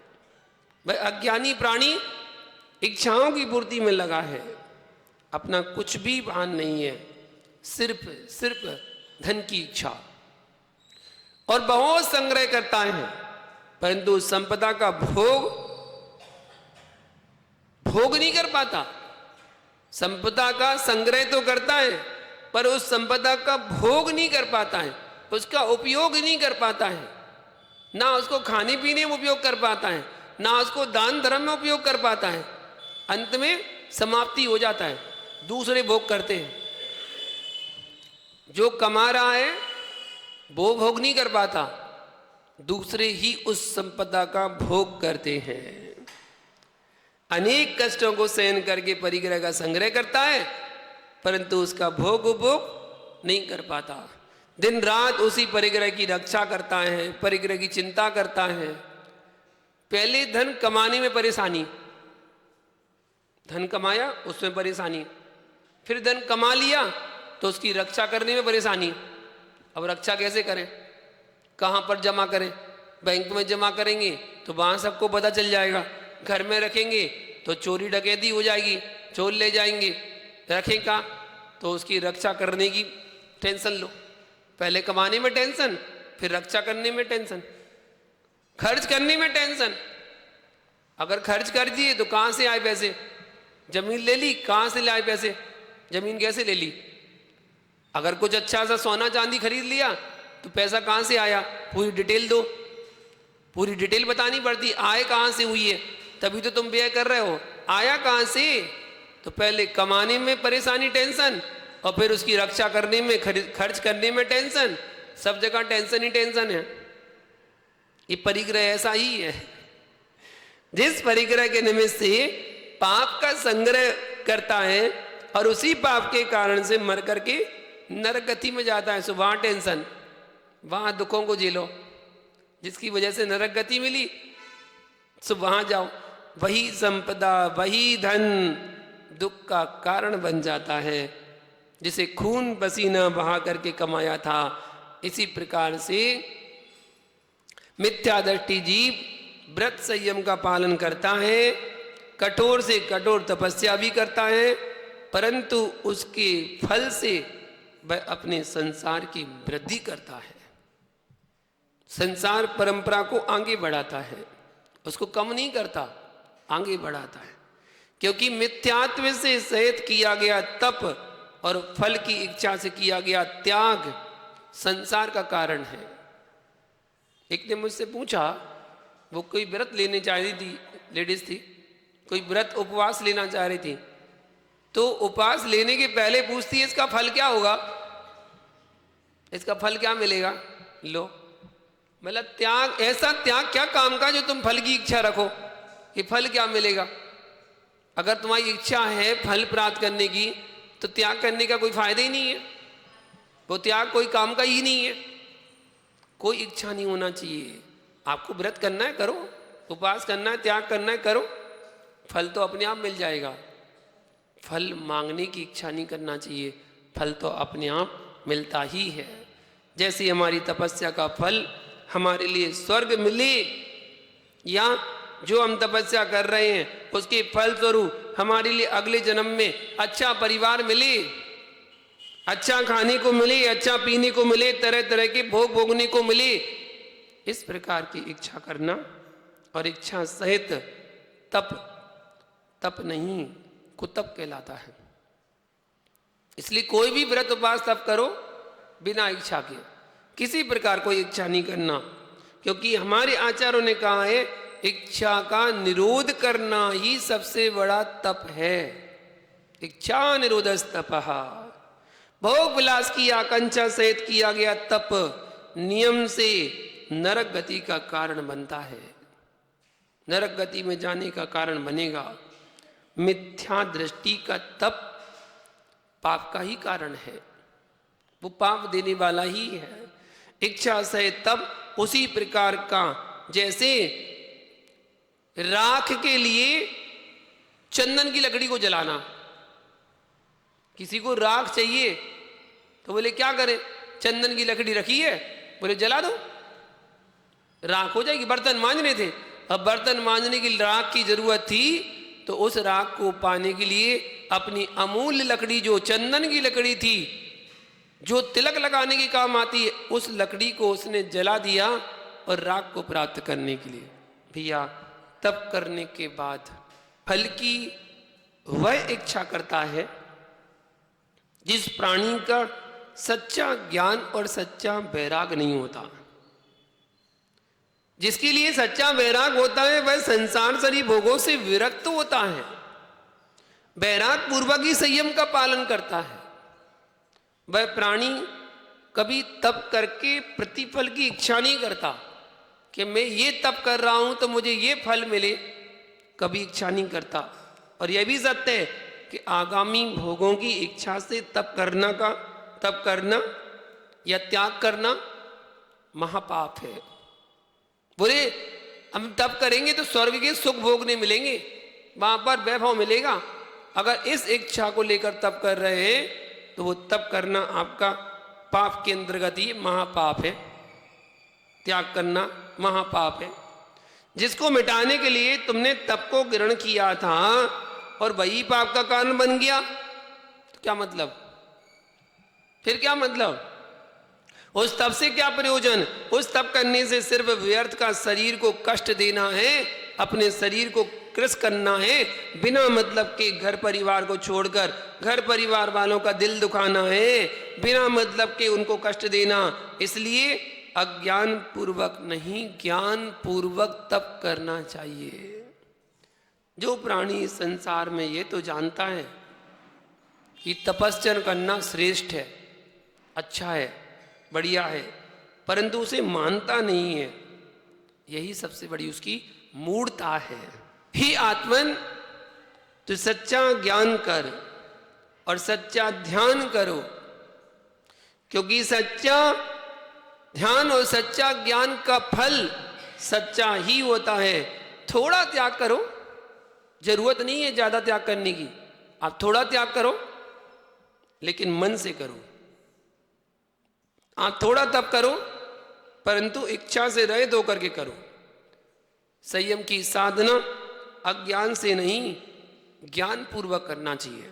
वह अज्ञानी प्राणी इच्छाओं की पूर्ति में लगा है, अपना कुछ भी भान नहीं है, सिर्फ धन की इच्छा, और बहुत संग्रह करता है, परंतु संपदा का भोग नहीं कर पाता। संपदा का संग्रह तो करता है पर उस संपदा का भोग नहीं कर पाता है, उसका उपयोग नहीं कर पाता है, ना उसको खाने पीने में उपयोग कर पाता है, ना उसको दान धर्म में उपयोग कर पाता है। अंत में समाप्ति हो जाता है, दूसरे भोग करते हैं। जो कमा रहा है वो भोग नहीं कर पाता, दूसरे ही उस संपदा का भोग करते हैं। अनेक कष्टों को सहन करके परिग्रह का संग्रह करता है, परंतु उसका भोग उपभोग नहीं कर पाता। दिन रात उसी परिग्रह की रक्षा करता है, परिग्रह की चिंता करता है। पहले धन कमाने में परेशानी, धन कमाया उसमें परेशानी, फिर धन कमा लिया तो उसकी रक्षा करने में परेशानी। अब रक्षा कैसे करें, कहाँ पर जमा करें? बैंक में जमा करेंगे तो वहाँ सबको पता चल जाएगा, घर में रखेंगे तो चोरी डकैती हो जाएगी, चोर ले जाएंगे। रखें कहाँ? तो उसकी रक्षा करने की टेंशन लो। पहले कमाने में टेंशन, फिर रक्षा करने में टेंशन, खर्च करने में टेंशन। अगर खर्च कर दिए तो कहाँ से आए पैसे? जमीन ले ली, कहाँ से लाए पैसे? जमीन कैसे ले ली? अगर कुछ अच्छा सा सोना चांदी खरीद लिया तो पैसा कहाँ से आया? पूरी डिटेल दो, पूरी डिटेल बतानी पड़ती, आय कहाँ से हुई है, तभी तो तुम व्यय कर रहे हो। आया कहाँ से? तो पहले कमाने में परेशानी टेंशन, और फिर उसकी रक्षा करने में, खर्च करने में टेंशन। सब जगह टेंशन ही टेंशन है। ये परिग्रह ऐसा ही है, जिस परिग्रह के निमित्त से पाप का संग्रह करता है और उसी पाप के कारण से मर करके नरक गति में जाता है। सो वहां टेंशन, वहां दुखों को झेलो। जिसकी वजह से नरक गति मिली सो वहां जाओ। वही संपदा, वही धन दुख का कारण बन जाता है, जिसे खून पसीना बहा करके कमाया था। इसी प्रकार से मिथ्या दृष्टि जीव व्रत संयम का पालन करता है, कठोर से कठोर तपस्या भी करता है, परंतु उसके फल से वह अपने संसार की वृद्धि करता है, संसार परंपरा को आगे बढ़ाता है, उसको कम नहीं करता, आगे बढ़ाता है। क्योंकि मिथ्यात्व से सहित किया गया तप और फल की इच्छा से किया गया त्याग संसार का कारण है। एक ने मुझसे पूछा, वो कोई व्रत लेने चाह रही थी, लेडीज थी, कोई व्रत उपवास लेना चाह रही थी, तो उपवास लेने के पहले पूछती है इसका फल क्या होगा, इसका फल क्या मिलेगा। लो, मतलब त्याग, ऐसा त्याग क्या काम का जो तुम फल की इच्छा रखो कि फल क्या मिलेगा। अगर तुम्हारी इच्छा है फल प्राप्त करने की तो त्याग करने का कोई फायदा ही नहीं है, वो त्याग कोई काम का ही नहीं है। कोई इच्छा नहीं होना चाहिए। आपको व्रत करना है करो, उपवास करना है, त्याग करना है करो, फल तो अपने आप मिल जाएगा। फल मांगने की इच्छा नहीं करना चाहिए, फल तो अपने आप मिलता ही है। जैसे हमारी तपस्या का फल हमारे लिए स्वर्ग मिले, या जो हम तपस्या कर रहे हैं उसके फल स्वरूप हमारे लिए अगले जन्म में अच्छा परिवार मिले, अच्छा खाने को मिले, अच्छा पीने को मिले, तरह तरह के भोग भोगने को मिले, इस प्रकार की इच्छा करना और इच्छा सहित तप नहीं कुतप कहलाता है। इसलिए कोई भी व्रत उपवास तप करो बिना इच्छा के, किसी प्रकार कोई इच्छा नहीं करना, क्योंकि हमारे आचार्यों ने कहा है इच्छा का निरोध करना ही सबसे बड़ा तप है। इच्छा निरोधस्तपः, भोग विलास की आकांक्षा सहित किया गया तप नियम से नरक गति का कारण बनता है, नरक गति में जाने का कारण बनेगा। मिथ्या दृष्टि का तप पाप का ही कारण है, वो पाप देने वाला ही है। इच्छा से तप उसी प्रकार का, जैसे राख के लिए चंदन की लकड़ी को जलाना। किसी को राख चाहिए तो बोले क्या करें, चंदन की लकड़ी रखी है, बोले जला दो, राख हो जाएगी। बर्तन मांजने थे, अब बर्तन मांजने की राख की जरूरत थी, तो उस राख को पाने के लिए अपनी अमूल्य लकड़ी जो चंदन की लकड़ी थी, जो तिलक लगाने के काम आती है, उस लकड़ी को उसने जला दिया और राख को प्राप्त करने के लिए। भैया तप करने के बाद फल की वह इच्छा करता है जिस प्राणी का सच्चा ज्ञान और सच्चा वैराग नहीं होता। जिसके लिए सच्चा वैराग होता है वह संसार सरी भोगों से विरक्त होता है, वैराग पूर्वक ही संयम का पालन करता है। वह प्राणी कभी तप करके प्रतिफल की इच्छा नहीं करता कि मैं ये तप कर रहा हूं तो मुझे ये फल मिले, कभी इच्छा नहीं करता। और यह भी सत्य है कि आगामी भोगों की इच्छा से तप करना या त्याग करना महापाप है। बोले हम तप करेंगे तो स्वर्ग के सुख भोगने मिलेंगे, वहां पर वैभव मिलेगा। अगर इस इच्छा को लेकर तप कर रहे हैं तो वो तप करना आपका पाप के अंतर्गत ही महापाप है, त्याग करना महापाप है। जिसको मिटाने के लिए तुमने तप को ग्रहण किया था और वही पाप का कारण बन गया, तो क्या मतलब, फिर क्या मतलब, उस तप से क्या प्रयोजन। उस तप करने से सिर्फ व्यर्थ का शरीर को कष्ट देना है, अपने शरीर को कृश करना है, बिना मतलब के घर परिवार को छोड़कर घर परिवार वालों का दिल दुखाना है, बिना मतलब के उनको कष्ट देना। इसलिए अज्ञान पूर्वक नहीं, ज्ञान पूर्वक तप करना चाहिए। जो प्राणी संसार में ये तो जानता है कि तपस्या करना श्रेष्ठ है, अच्छा है, बढ़िया है, परंतु उसे मानता नहीं है, यही सबसे बड़ी उसकी मूढ़ता है। ही आत्मन, तो सच्चा ज्ञान कर और सच्चा ध्यान करो, क्योंकि सच्चा ध्यान और सच्चा ज्ञान का फल सच्चा ही होता है। थोड़ा त्याग करो, जरूरत नहीं है ज्यादा त्याग करने की, आप थोड़ा त्याग करो लेकिन मन से करो। आप थोड़ा तप करो परंतु इच्छा से रहित होकर के करो। संयम की साधना अज्ञान से नहीं, ज्ञान पूर्वक करना चाहिए,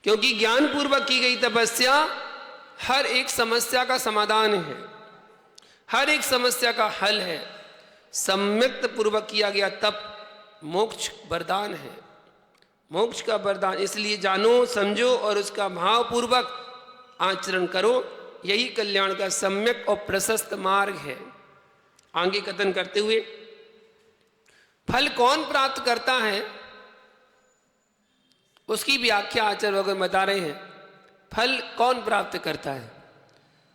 क्योंकि ज्ञान पूर्वक की गई तपस्या हर एक समस्या का समाधान है, हर एक समस्या का हल है। सम्यक्त पूर्वक किया गया तप मोक्ष वरदान है, मोक्ष का वरदान। इसलिए जानो, समझो और उसका भाव पूर्वक आचरण करो, यही कल्याण का सम्यक और प्रशस्त मार्ग है। आगे कथन करते हुए फल कौन प्राप्त करता है उसकी व्याख्या आचार्य भगवान बता रहे हैं। फल कौन प्राप्त करता है?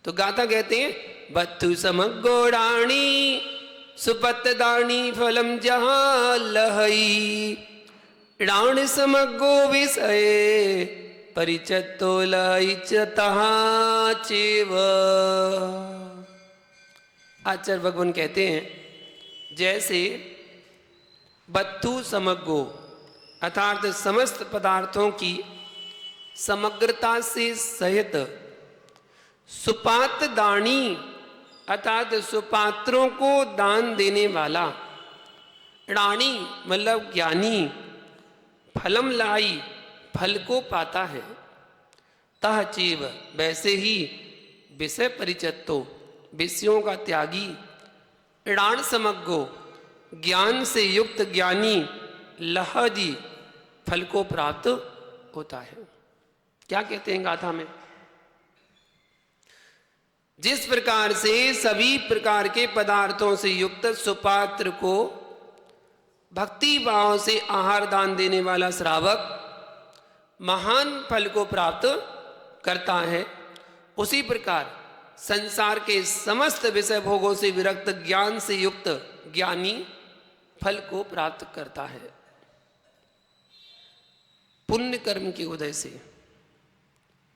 तो गाथा कहते हैं, बत्थु समगोड़ाणी सुपतदानी फलम जहां लहई, राण समगो विषय परिचतो लइचतः चेव। आचार्य भगवान कहते हैं, जैसे बत्थु समग्गो अर्थात समस्त पदार्थों की समग्रता से सहित, सुपात्र दानी अर्थात सुपात्रों को दान देने वाला, राणी मतलब ज्ञानी, फलम लाई फल को पाता है, तह चीव वैसे ही विषय परिचत्तो विषयों का त्यागी, ऋण समग्गो ज्ञान से युक्त ज्ञानी, लहजी फल को प्राप्त होता है। क्या कहते हैं गाथा में? जिस प्रकार से सभी प्रकार के पदार्थों से युक्त सुपात्र को भक्ति भाव से आहार दान देने वाला श्रावक महान फल को प्राप्त करता है, उसी प्रकार संसार के समस्त विषय भोगों से विरक्त ज्ञान से युक्त ज्ञानी फल को प्राप्त करता है। पुण्य कर्म के उदय से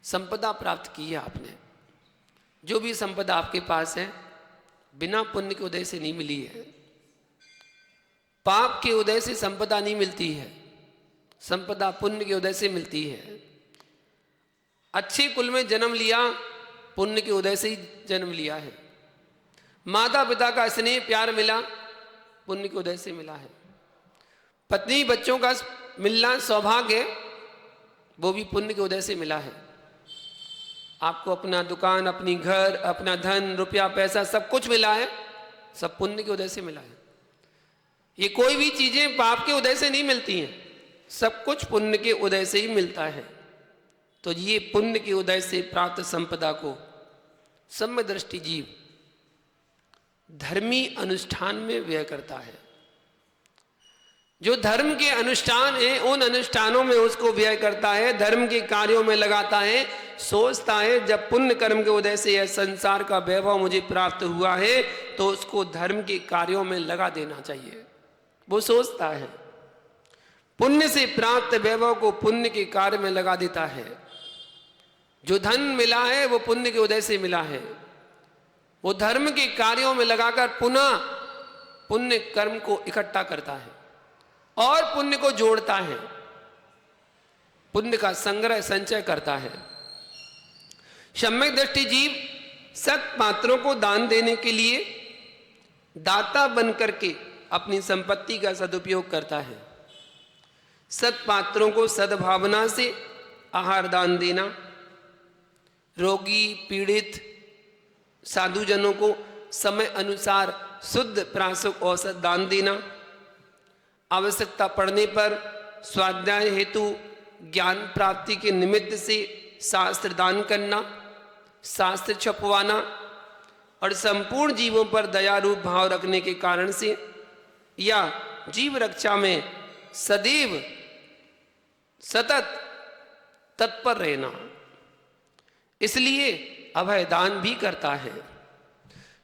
संपदा प्राप्त की है आपने। जो भी संपदा आपके पास है बिना पुण्य के उदय से नहीं मिली है। पाप के उदय से संपदा नहीं मिलती है, संपदा पुण्य के उदय से मिलती है। अच्छे कुल में जन्म लिया, पुण्य के उदय से ही जन्म लिया है। माता पिता का स्नेह प्यार मिला, पुण्य के उदय से मिला है। पत्नी बच्चों का मिलना सौभाग्य, वो भी पुण्य के उदय से मिला है। आपको अपना दुकान, अपनी घर, अपना धन, रुपया, पैसा सब कुछ मिला है, सब पुण्य के उदय से मिला है। ये कोई भी चीजें पाप के उदय से नहीं मिलती हैं, सब कुछ पुण्य के उदय से ही मिलता है। तो ये पुण्य के उदय से प्राप्त संपदा को सम्य दृष्टि जीव धर्मी अनुष्ठान में व्यय करता है। जो धर्म के अनुष्ठान है उन अनुष्ठानों में उसको व्यय करता है, धर्म के कार्यों में लगाता है। सोचता है जब पुण्य कर्म के उदय से यह संसार का वैभव मुझे प्राप्त हुआ है तो उसको धर्म के कार्यों में लगा देना चाहिए, वो सोचता है। पुण्य से प्राप्त वैभव को पुण्य के कार्य में लगा देता है। जो धन मिला है वो पुण्य के उदय से मिला है, वो धर्म के कार्यों में लगाकर पुनः पुण्य कर्म को इकट्ठा करता है और पुण्य को जोड़ता है, पुण्य का संग्रह संचय करता है। सम्यक दृष्टि जीव सत पात्रों को दान देने के लिए दाता बन करके अपनी संपत्ति का सदुपयोग करता है। सत पात्रों को सद्भावना से आहार दान देना, रोगी पीड़ित साधुजनों को समय अनुसार शुद्ध प्रासुक औषध दान देना, आवश्यकता पड़ने पर स्वाध्याय हेतु ज्ञान प्राप्ति के निमित्त से शास्त्र दान करना, शास्त्र छपवाना और संपूर्ण जीवों पर दयारूप भाव रखने के कारण से या जीव रक्षा में सदैव सतत तत्पर रहना, इसलिए अभय दान भी करता है।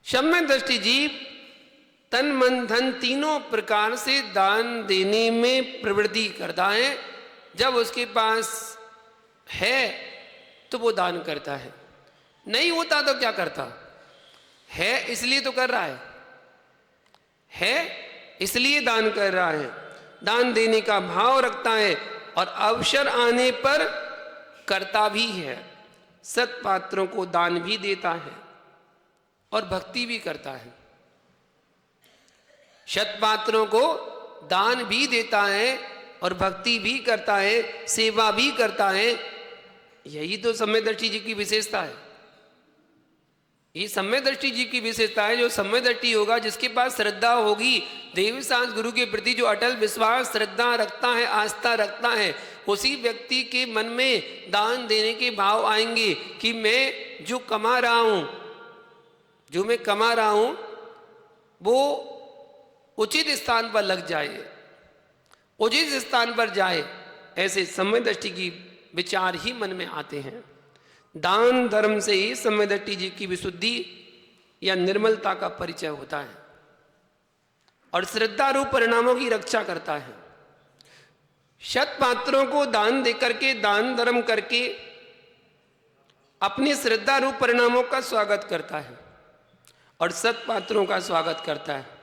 सम्यक दृष्टि जीव तन मन धन तीनों प्रकार से दान देने में प्रवृत्ति करता है। जब उसके पास है तो वो दान करता है, नहीं होता तो क्या करता है? इसलिए तो कर रहा है इसलिए दान कर रहा है, दान देने का भाव रखता है और अवसर आने पर करता भी है। सत पात्रों को दान भी देता है और भक्ति भी करता है। शत पात्रों को दान भी देता है और भक्ति भी करता है, सेवा भी करता है। यही तो सम्यक दृष्टि जी की विशेषता है। ये सम्यक दृष्टि जी की विशेषता है। जो सम्यक दृष्टि होगा, जिसके पास श्रद्धा होगी, देव सांस गुरु के प्रति जो अटल विश्वास श्रद्धा रखता है, आस्था रखता है, उसी व्यक्ति के मन में दान देने के भाव आएंगे कि मैं जो कमा रहा हूं, जो मैं कमा रहा हूं वो उचित स्थान पर लग जाए, उचित स्थान पर जाए। ऐसे सम्यक दृष्टि की विचार ही मन में आते हैं। दान धर्म से ही सम्यक दृष्टि जी की विशुद्धि या निर्मलता का परिचय होता है और श्रद्धा रूप परिणामों की रक्षा करता है। शत पात्रों को दान देकर के, दान धर्म करके अपनी श्रद्धा रूप परिणामों का स्वागत करता है और सत पात्रों का स्वागत करता है।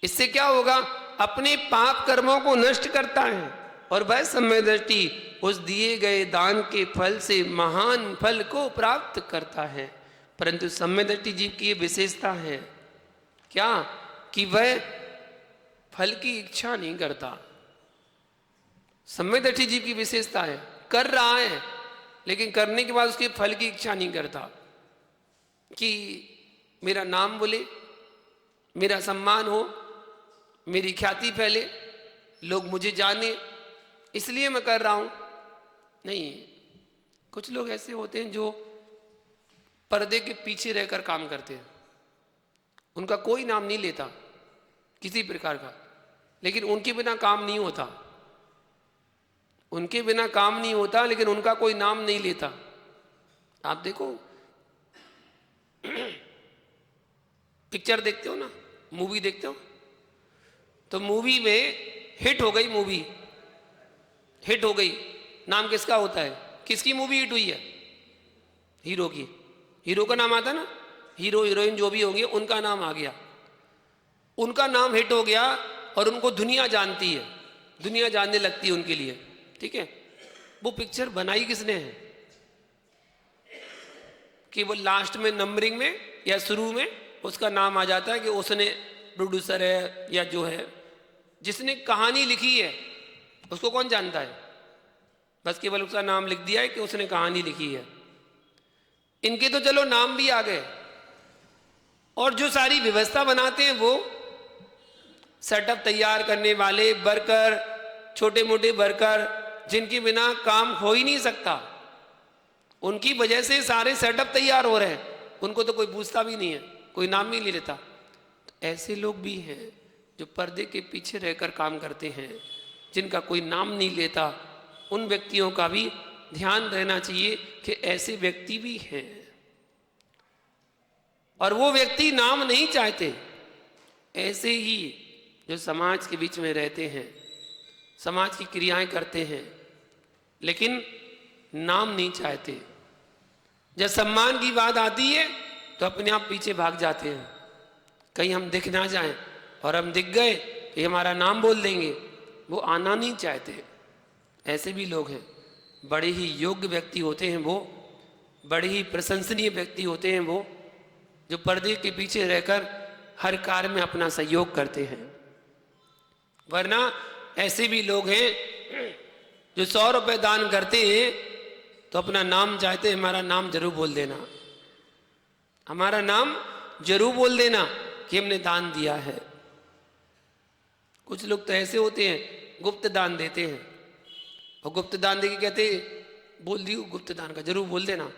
इससे क्या होगा? अपने पाप कर्मों को नष्ट करता है और वह सम्यक दृष्टि उस दिए गए दान के फल से महान फल को प्राप्त करता है। परंतु सम्यक दृष्टि जीव की विशेषता है क्या? कि वह फल की इच्छा नहीं करता। सम्यक दृष्टि जीव की विशेषता है, कर रहा है लेकिन करने के बाद उसके फल की इच्छा नहीं करता कि मेरा नाम बोले, मेरा सम्मान हो, मेरी ख्याति फैले, लोग मुझे जाने, इसलिए मैं कर रहा हूं। नहीं, कुछ लोग ऐसे होते हैं जो पर्दे के पीछे रहकर काम करते हैं। उनका कोई नाम नहीं लेता किसी प्रकार का, लेकिन उनके बिना काम नहीं होता। उनके बिना काम नहीं होता लेकिन उनका कोई नाम नहीं लेता। आप देखो, पिक्चर देखते हो ना, मूवी देखते हो, तो मूवी में हिट हो गई, मूवी हिट हो गई, नाम किसका होता है? किसकी मूवी हिट हुई है? हीरो की। हीरो का नाम आता है ना, हीरो हीरोइन जो भी होंगे उनका नाम आ गया, उनका नाम हिट हो गया और उनको दुनिया जानती है, दुनिया जानने लगती है उनके लिए। ठीक है, वो पिक्चर बनाई किसने है? कि वो लास्ट में नंबरिंग में या शुरू में उसका नाम आ जाता है कि उसने प्रोड्यूसर है या जो है जिसने कहानी लिखी है, उसको कौन जानता है? बस केवल उसका नाम लिख दिया है कि उसने कहानी लिखी है। इनके तो चलो नाम भी आ गए, और जो सारी व्यवस्था बनाते हैं वो सेटअप तैयार करने वाले वर्कर, छोटे मोटे वर्कर जिनके बिना काम हो ही नहीं सकता, उनकी वजह से सारे सेटअप तैयार हो रहे हैं। उनको तो कोई पूछता भी नहीं है, कोई नाम भी नहीं लेता। तो ऐसे लोग भी हैं जो पर्दे के पीछे रहकर काम करते हैं, जिनका कोई नाम नहीं लेता। उन व्यक्तियों का भी ध्यान रहना चाहिए कि ऐसे व्यक्ति भी हैं और वो व्यक्ति नाम नहीं चाहते। ऐसे ही जो समाज के बीच में रहते हैं, समाज की क्रियाएं करते हैं, लेकिन नाम नहीं चाहते। जब सम्मान की बात आती है तो अपने आप पीछे भाग जाते हैं, कहीं हम दिख ना जाएं, और हम दिख गए कि हमारा नाम बोल देंगे, वो आना नहीं चाहते। ऐसे भी लोग हैं। बड़े ही योग्य व्यक्ति होते हैं वो, बड़े ही प्रशंसनीय व्यक्ति होते हैं वो, जो पर्दे के पीछे रहकर हर कार्य में अपना सहयोग करते हैं। वरना ऐसे भी लोग हैं जो 100 रुपए दान करते हैं तो अपना नाम चाहते हैं, हमारा नाम जरूर बोल देना, हमारा नाम जरूर बोल देना कि हमने दान दिया है। कुछ लोग तो ऐसे होते हैं, गुप्त दान देते हैं, और गुप्त दान देके कहते बोल दियो गुप्त दान का, जरूर बोल देना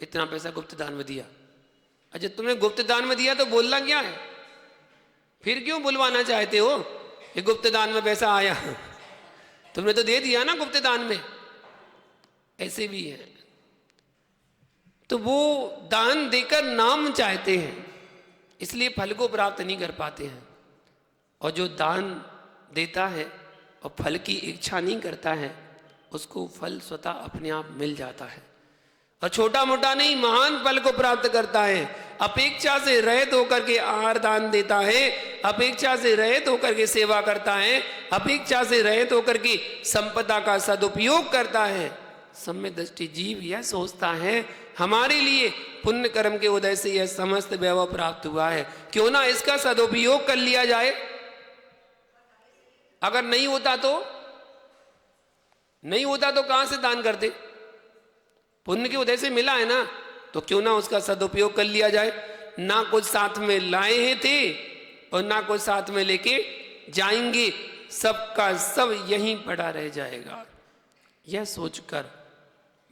इतना पैसा गुप्त दान में दिया। अच्छा, तुमने गुप्त दान में दिया तो बोलना क्या है? फिर क्यों बुलवाना चाहते हो कि गुप्त दान में पैसा आया? तुमने तो दे दिया ना गुप्त दान में। ऐसे भी है, तो वो दान देकर नाम चाहते हैं, इसलिए फल को प्राप्त नहीं कर पाते हैं। और जो दान देता है और फल की इच्छा नहीं करता है, उसको फल स्वतः अपने आप मिल जाता है, और छोटा मोटा नहीं, महान फल को प्राप्त करता है। अपेक्षा से रहित होकर के आहार दान देता है, अपेक्षा से रहित होकर के सेवा करता है, अपेक्षा से रहित होकर के संपदा का सदुपयोग करता है। सम्यक दृष्टि जीव यह सोचता है हमारे लिए पुण्य कर्म के उदय से यह समस्त वैभव प्राप्त हुआ है, क्यों ना इसका सदुपयोग कर लिया जाए। अगर नहीं होता तो कहां से दान करते? पुण्य की उदय से मिला है ना, तो क्यों ना उसका सदुपयोग कर लिया जाए। ना कुछ साथ में लाए हैं थे और ना कुछ साथ में लेके जाएंगे, सबका सब यहीं पड़ा रह जाएगा। यह सोचकर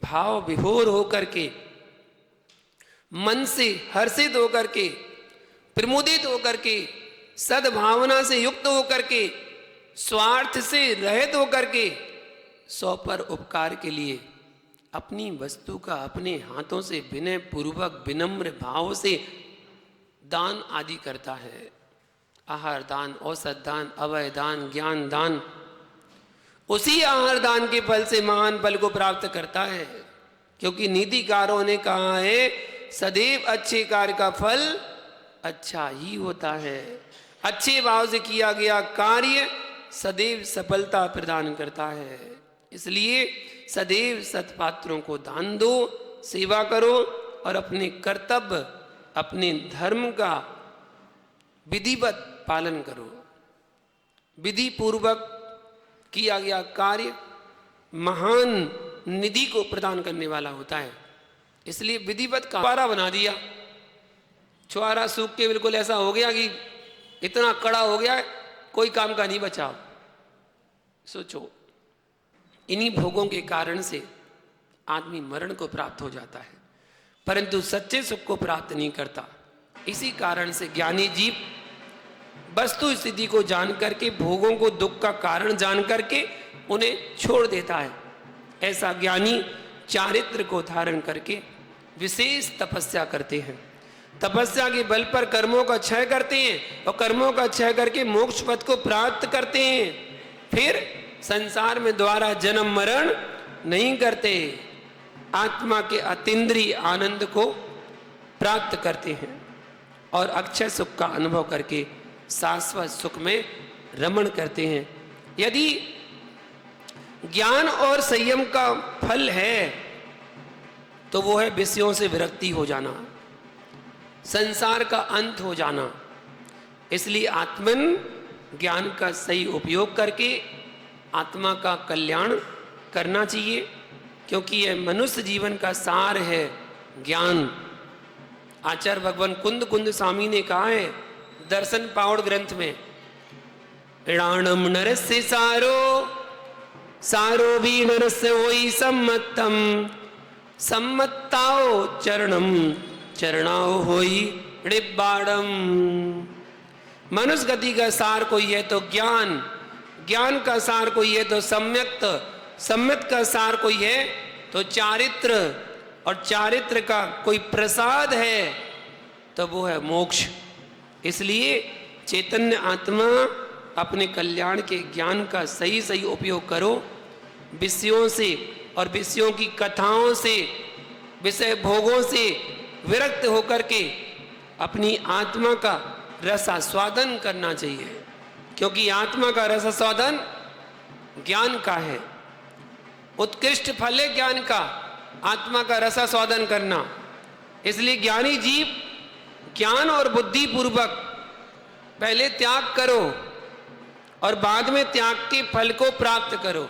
भाव विभोर होकर के, मन से हर्षित होकर के, प्रमुदित होकर के, सद्भावना से युक्त होकर के, स्वार्थ से रहित होकर के, सौ पर उपकार के लिए अपनी वस्तु का अपने हाथों से विनय पूर्वक विनम्र भाव से दान आदि करता है। आहार दान, औषध दान, अवय दान, ज्ञान दान, उसी आहार दान के फल से महान फल को प्राप्त करता है। क्योंकि नीतिकारों ने कहा है सदैव अच्छे कार्य का फल अच्छा ही होता है। अच्छे भाव से किया गया कार्य सदैव सफलता प्रदान करता है। इसलिए सदैव सत्पात्रों को दान दो, सेवा करो और अपने कर्तव्य, अपने धर्म का विधिवत पालन करो। विधि पूर्वक किया गया कार्य महान निधि को प्रदान करने वाला होता है। इसलिए विधिवत छुआरा बना दिया। छुआरा सूख के बिल्कुल ऐसा हो गया कि इतना कड़ा हो गया कोई काम का नहीं बचा। सोचो, इन्हीं भोगों के कारण से आदमी मरण को प्राप्त हो जाता है, परंतु सच्चे सुख को प्राप्त नहीं करता। इसी कारण से ज्ञानी जीव वस्तु स्थिति को जान करके, भोगों को दुख का कारण जान करके उन्हें छोड़ देता है। ऐसा ज्ञानी चारित्र को धारण करके विशेष तपस्या करते हैं। तपस्या के बल पर कर्मों का क्षय करते हैं और कर्मों का क्षय करके मोक्ष पद को प्राप्त करते हैं। फिर संसार में द्वारा जन्म मरण नहीं करते, आत्मा के अतीन्द्रिय आनंद को प्राप्त करते हैं और अक्षय सुख का अनुभव करके शाश्वत सुख में रमण करते हैं। यदि ज्ञान और संयम का फल है तो वो है विषयों से विरक्ति हो जाना, संसार का अंत हो जाना। इसलिए आत्मन ज्ञान का सही उपयोग करके आत्मा का कल्याण करना चाहिए, क्योंकि यह मनुष्य जीवन का सार है ज्ञान। आचार्य भगवान कुंद कुंद स्वामी ने कहा है दर्शन पावड़ ग्रंथ में, ऋणाणम नरस्य सारो सारो भी नरस्य वही सम्मतम सम्मत्ताओ चरणम चरणाओ होई ऋब्बाड़म। मनुष्य गति का सार कोई है तो ज्ञान, ज्ञान का सार कोई है तो सम्यक्त, सम्यक्त का सार कोई है तो चारित्र, और चारित्र का कोई प्रसाद है तो वो है मोक्ष। इसलिए चैतन्य आत्मा अपने कल्याण के ज्ञान का सही सही उपयोग करो। विषयों से और विषयों की कथाओं से, विषय भोगों से विरक्त होकर के अपनी आत्मा का रसास्वादन करना चाहिए, क्योंकि आत्मा का रसास्वादन ज्ञान का है। उत्कृष्ट फल है ज्ञान का, आत्मा का रसास्वादन करना। इसलिए ज्ञानी जीव ज्ञान और बुद्धि पूर्वक पहले त्याग करो और बाद में त्याग के फल को प्राप्त करो।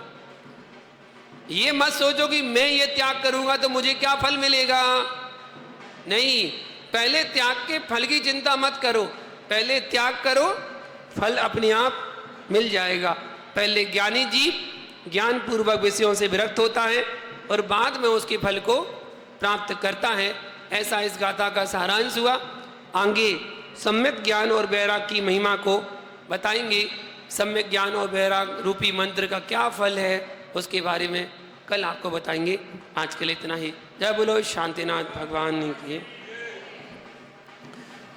ये मत सोचो कि मैं ये त्याग करूंगा तो मुझे क्या फल मिलेगा। नहीं, पहले त्याग के फल की चिंता मत करो, पहले त्याग करो, फल अपने आप मिल जाएगा। पहले ज्ञानी जीव ज्ञान पूर्वक विषयों से विरक्त होता है और बाद में उसके फल को प्राप्त करता है। ऐसा इस गाथा का सारांश हुआ। आगे सम्यक ज्ञान और वैराग की महिमा को बताएंगे। सम्यक ज्ञान और वैराग रूपी मंत्र का क्या फल है उसके बारे में कल आपको बताएंगे। आज के लिए इतना ही। जय बोलो शांतिनाथ भगवान की।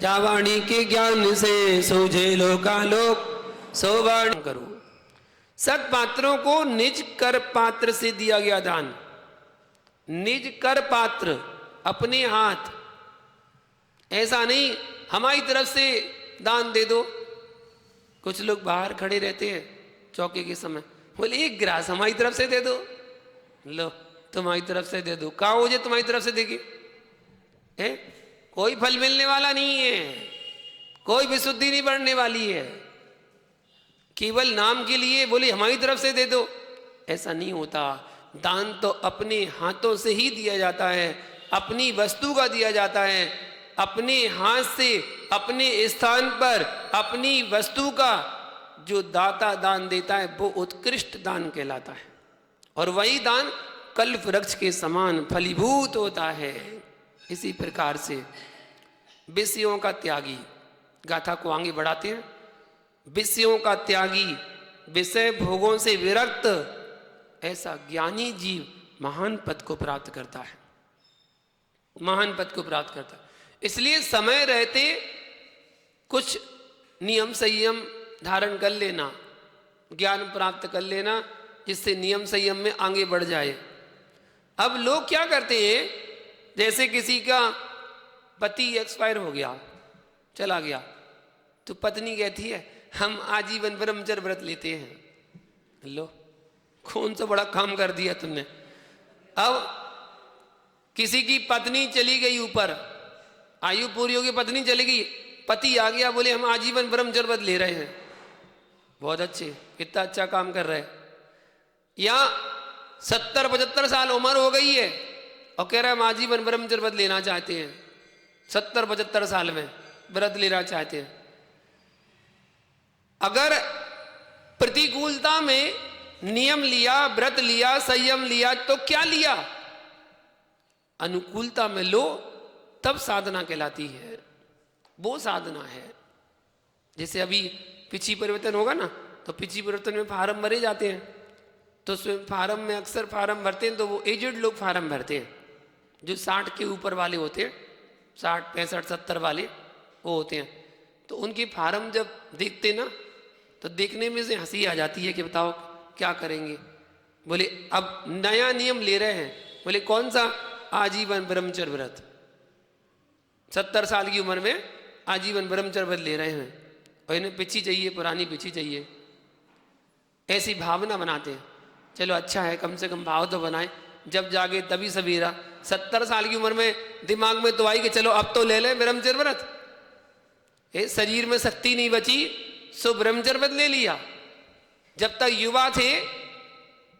जावाणी के ज्ञान से सूझे लोकालोक, सोवाणी करो। सत पात्रों को निज कर पात्र से दिया गया दान। निज कर पात्र, अपने हाथ, ऐसा नहीं हमारी तरफ से दान दे दो। कुछ लोग बाहर खड़े रहते हैं चौके के समय, बोले एक गिलास हमारी तरफ से दे दो। लो तुम्हारी तरफ से दे दो, कहा मुझे तुम्हारी तरफ से देगी है? कोई फल मिलने वाला नहीं है, कोई विशुद्धि नहीं बढ़ने वाली है। केवल नाम के लिए बोले हमारी तरफ से दे दो, ऐसा नहीं होता। दान तो अपने हाथों से ही दिया जाता है, अपनी वस्तु का दिया जाता है, अपने हाथ से अपने स्थान पर अपनी वस्तु का जो दाता दान देता है वो उत्कृष्ट दान कहलाता है। और वही दान कल्प वृक्ष के समान फलीभूत होता है। इसी प्रकार से विषयों का त्यागी, गाथा को आगे बढ़ाते हैं। विषयों का त्यागी, विषय भोगों से विरक्त, ऐसा ज्ञानी जीव महान पद को प्राप्त करता है, महान पद को प्राप्त करता है। इसलिए समय रहते कुछ नियम संयम धारण कर लेना, ज्ञान प्राप्त कर लेना, जिससे नियम संयम में आगे बढ़ जाए। अब लोग क्या करते हैं, जैसे किसी का पति एक्सपायर हो गया, चला गया, तो पत्नी कहती है हम आजीवन ब्रह्मचर्य व्रत लेते हैं। लो, कौन सा बड़ा काम कर दिया तुमने। अब किसी की पत्नी चली गई ऊपर, आयु पूरी होगी, पत्नी चली गई, पति आ गया, बोले हम आजीवन ब्रह्मचर्य व्रत ले रहे हैं। बहुत अच्छे, कितना अच्छा काम कर रहे हैं। या 70-75 साल उम्र हो गई है और कह रहे हैं हम आजीवन ब्रह्मचर्य व्रत लेना चाहते हैं। 70-75 साल में व्रत लेना चाहते हैं। अगर प्रतिकूलता में नियम लिया, व्रत लिया, संयम लिया, तो क्या लिया? अनुकूलता में लो तब साधना कहलाती है, वो साधना है। जैसे अभी पिछी परिवर्तन होगा ना, तो पिछी परिवर्तन में फार्म भरे जाते हैं, तो उसमें फार्म में अक्सर फार्म भरते हैं तो वो एजेड लोग फार्म भरते हैं, जो 60 के ऊपर वाले होते हैं, 60, 65, 70 वाले वो होते हैं। तो उनके फार्म जब देखते ना, तो देखने में से हंसी आ जाती है कि बताओ क्या करेंगे। बोले अब नया नियम ले रहे हैं, बोले कौन सा? आजीवन ब्रह्मचर्य व्रत। 70 साल की उम्र में आजीवन ब्रह्मचर्य व्रत ले रहे हैं, और इन्हें पिछी चाहिए, पुरानी पिछी चाहिए, ऐसी भावना बनाते हैं। चलो अच्छा है, कम से कम भाव तो बनाए, जब जागे तभी सवेरा। 70 साल की उम्र में दिमाग में तो आई कि चलो अब तो ले ले ब्रह्मचर्य व्रत। शरीर में शक्ति नहीं बची, सो ब्रह्मचर्य व्रत ले लिया। जब तक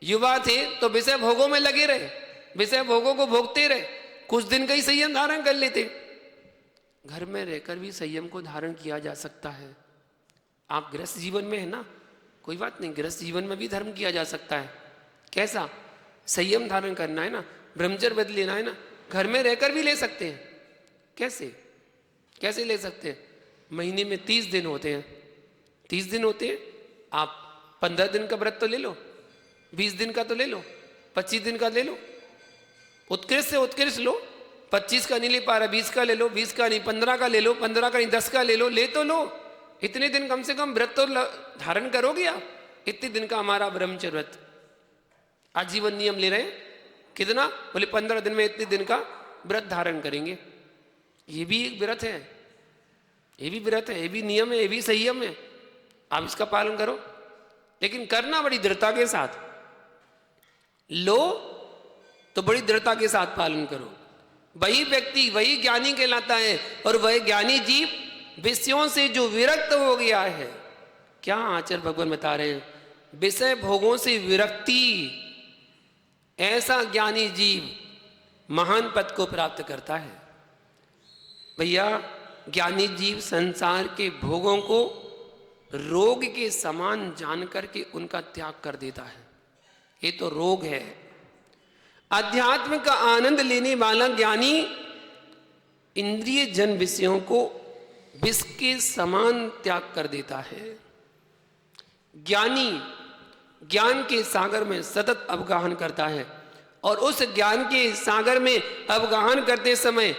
युवा थे तो विषय भोगों में लगे रहे, विषय भोगों को भोगते रहे, कुछ दिन का ही संयम धारण कर लेते। घर में रहकर भी संयम को धारण किया जा सकता है। आप गृहस्थ जीवन में है ना, कोई बात नहीं, गृहस्थ जीवन में भी धर्म किया जा सकता है। कैसा? संयम धारण करना है ना, ब्रह्मचर्य व्रत लेना है ना, घर में रहकर भी ले सकते हैं। कैसे कैसे ले सकते हैं? महीने में 30 दिन होते हैं, 30 दिन होते हैं, आप 15 दिन का व्रत तो ले लो, 20 दिन का तो ले लो, 25 दिन का ले लो, उत्कृष्ट से उत्कृष्ट लो। 25 का नहीं ले पा रहा, 20 का ले लो, 20 का नहीं 15 का ले लो, 15 का नहीं 10 का ले लो, ले तो लो। इतने दिन कम से कम व्रत तो धारण करोगे आप। इतने दिन का हमारा ब्रह्मचर्य व्रत आजीवन नियम ले रहे हैं। कितना? बोले 15 दिन में इतने दिन का व्रत धारण करेंगे। ये भी एक व्रत है, ये भी व्रत है, ये भी नियम है, ये भी संयम है। आप इसका पालन करो, लेकिन करना बड़ी दृढ़ता के साथ। लो तो बड़ी दृढ़ता के साथ पालन करो। वही व्यक्ति वही ज्ञानी कहलाता है, और वह ज्ञानी जीव विषयों से जो विरक्त हो गया है। क्या आचार्य भगवान बता रहे हैं? विषय भोगों से विरक्ति, ऐसा ज्ञानी जीव महान पद को प्राप्त करता है। भैया, ज्ञानी जीव संसार के भोगों को रोग के समान जान करके उनका त्याग कर देता है। ये तो रोग है। अध्यात्म का आनंद लेने वाला ज्ञानी इंद्रिय जन विषयों को विष के समान त्याग कर देता है। ज्ञानी ज्ञान के सागर में सतत अवगाहन करता है, और उस ज्ञान के सागर में अवगाहन करते समय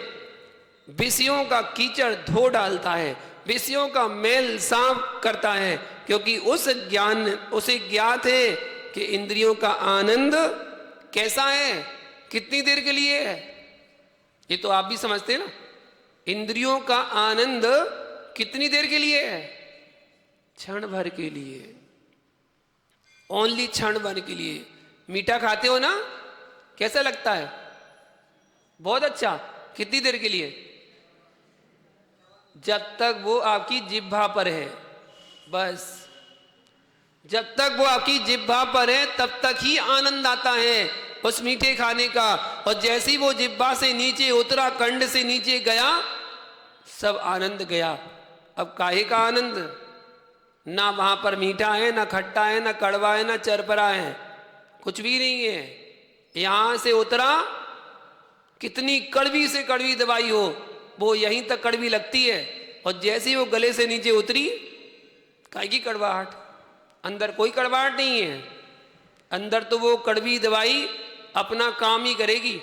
विषयों का कीचड़ धो डालता है, विषयों का मेल साफ करता है, क्योंकि उसे ज्ञात है कि इंद्रियों का आनंद कैसा है, कितनी देर के लिए है। ये तो आप भी समझते हैं ना, इंद्रियों का आनंद कितनी देर के लिए है? क्षण भर के लिए, ओनली क्षण भर के लिए। मीठा खाते हो ना, कैसा लगता है? बहुत अच्छा। कितनी देर के लिए? जब तक वो आपकी जिह्वा पर है, बस। जब तक वो आपकी जिह्वा पर है तब तक ही आनंद आता है उस मीठे खाने का। और जैसे ही वो जिह्वा से नीचे उतरा, कंठ से नीचे गया, सब आनंद गया। अब काहे का आनंद? ना वहां पर मीठा है, ना खट्टा है, ना कड़वा है, ना चरपरा है, कुछ भी नहीं है। यहां से उतरा, कितनी कड़वी से कड़वी दवाई हो वो यहीं तक कड़वी लगती है, और जैसे ही वो गले से नीचे उतरी, काहे की कड़वाहट? अंदर कोई कड़वाहट नहीं है। अंदर तो वो कड़वी दवाई अपना काम ही करेगी।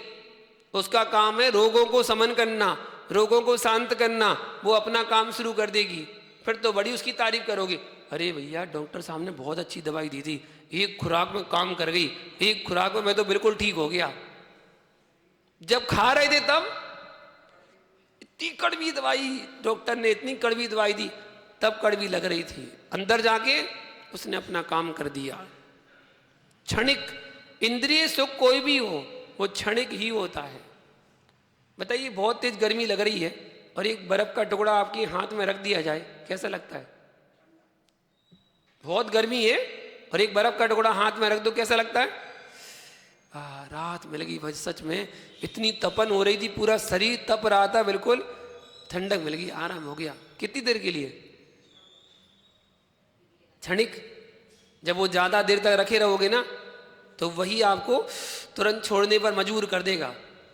उसका काम है रोगों को समन करना, रोगों को शांत करना। वो अपना काम शुरू कर देगी। फिर तो बड़ी उसकी तारीफ करोगे, अरे भैया डॉक्टर साहब ने बहुत अच्छी दवाई दी थी, एक खुराक में काम कर गई, एक खुराक में मैं तो बिल्कुल ठीक हो गया। जब खा रहे थे तब इतनी कड़वी दवाई, डॉक्टर ने इतनी कड़वी दवाई दी, तब कड़वी लग रही थी। अंदर जाके उसने अपना काम कर दिया। क्षणिक इंद्रिय सुख कोई भी हो वो क्षणिक ही होता है। बताइए, बहुत तेज गर्मी लग रही है और एक बर्फ का टुकड़ा आपके हाथ में रख दिया जाए, कैसा लगता है? बहुत गर्मी है और एक बर्फ का टुकड़ा हाथ में रख दो, कैसा लगता है? राहत मिल गई भाई, सच में इतनी तपन हो रही थी, पूरा शरीर तप रहा था, बिल्कुल ठंडक मिल गई, आराम हो गया। कितनी देर के लिए? क्षणिक। जब वो ज्यादा देर तक रखे रहोगे ना तो वही आपको तुरंत छोड़ने पर मजबूर कर देगा,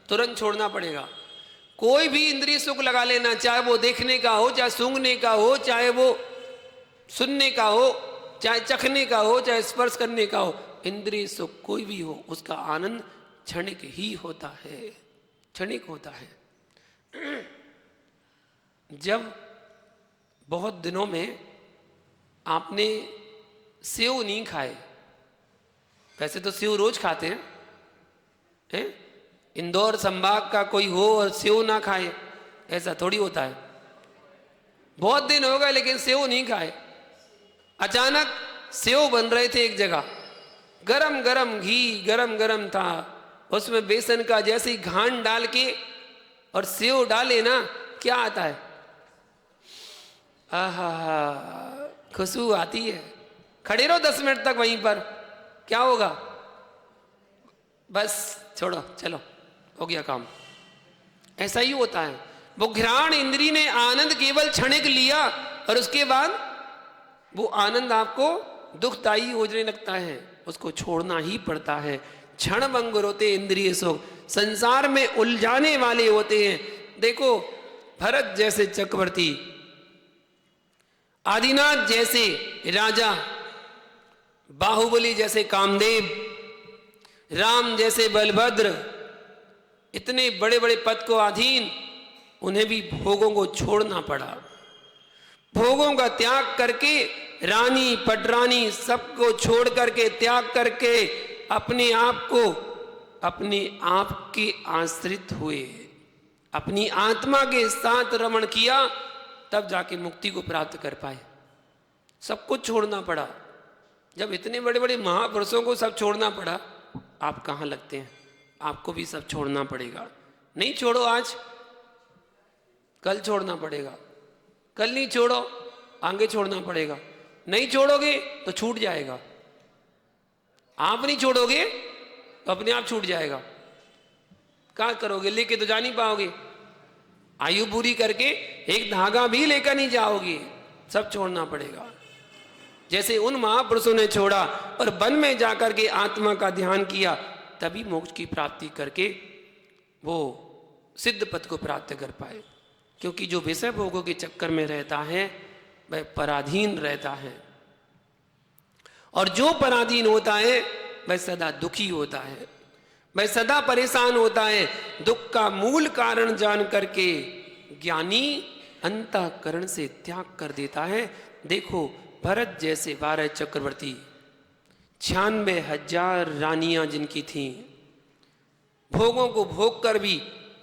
तुरंत छोड़ना पड़ेगा। कोई भी इंद्रिय सुख लगा लेना, चाहे वो देखने का हो, चाहे सूंघने का हो, चाहे वो सुनने का हो, चाहे चखने का हो, चाहे स्पर्श करने का हो, इंद्रिय सुख कोई भी हो, उसका आनंद क्षणिक ही होता है, क्षणिक होता है। जब बहुत दिनों में आपने सेव नहीं खाए, वैसे तो सेव रोज खाते हैं? इंदौर संभाग का कोई हो और सेव ना खाए, ऐसा थोड़ी होता है। बहुत दिन हो गए लेकिन सेव नहीं खाए। अचानक सेव बन रहे थे एक जगह, गरम गरम घी गरम गरम था, उसमें बेसन का जैसे ही घान डाल के और सेव डाले ना, क्या आता है? आहा, खुशबू आती है। खड़े रहो 10 मिनट तक वहीं पर, क्या होगा? बस छोड़ो, चलो हो गया काम। ऐसा ही होता है। वो घ्राण इंद्री ने आनंद केवल क्षणिक लिया और उसके बाद वो आनंद आपको दुखदायी होने लगता है, उसको छोड़ना ही पड़ता है। क्षण भंगुर होते इंद्रिय सुख, संसार में उलझाने वाले होते हैं। देखो, भरत जैसे चक्रवर्ती, आदिनाथ जैसे राजा, बाहुबली जैसे कामदेव, राम जैसे बलभद्र, इतने बड़े बड़े पद को अधीन, उन्हें भी भोगों को छोड़ना पड़ा। भोगों का त्याग करके, रानी पटरानी सबको छोड़ करके, त्याग करके अपने आप को अपने आप के आश्रित हुए, अपनी आत्मा के साथ रमण किया, तब जाके मुक्ति को प्राप्त कर पाए। सब कुछ छोड़ना पड़ा। जब इतने बड़े बड़े महापुरुषों को सब छोड़ना पड़ा, आप कहाँ लगते हैं? आपको भी सब छोड़ना पड़ेगा। नहीं छोड़ो आज, कल छोड़ना पड़ेगा। कल नहीं छोड़ो, आगे छोड़ना पड़ेगा। नहीं छोड़ोगे तो छूट जाएगा। आप नहीं छोड़ोगे तो अपने आप छूट जाएगा। क्या करोगे? लेके तो जा नहीं पाओगे। आयु पूरी करके एक धागा भी लेकर नहीं जाओगे, सब छोड़ना पड़ेगा। जैसे उन महापुरुषों ने छोड़ा और वन में जाकर के आत्मा का ध्यान किया, तभी मोक्ष की प्राप्ति करके वो सिद्ध पद को प्राप्त कर पाए। क्योंकि जो विषय भोगों के चक्कर में रहता है वह पराधीन रहता है, और जो पराधीन होता है वह सदा दुखी होता है, वह सदा परेशान होता है। दुख का मूल कारण जान करके ज्ञानी अंतःकरण से त्याग कर देता है। देखो, भरत जैसे 12 चक्रवर्ती, 96,000 रानियां जिनकी थीं, भोगों को भोग कर भी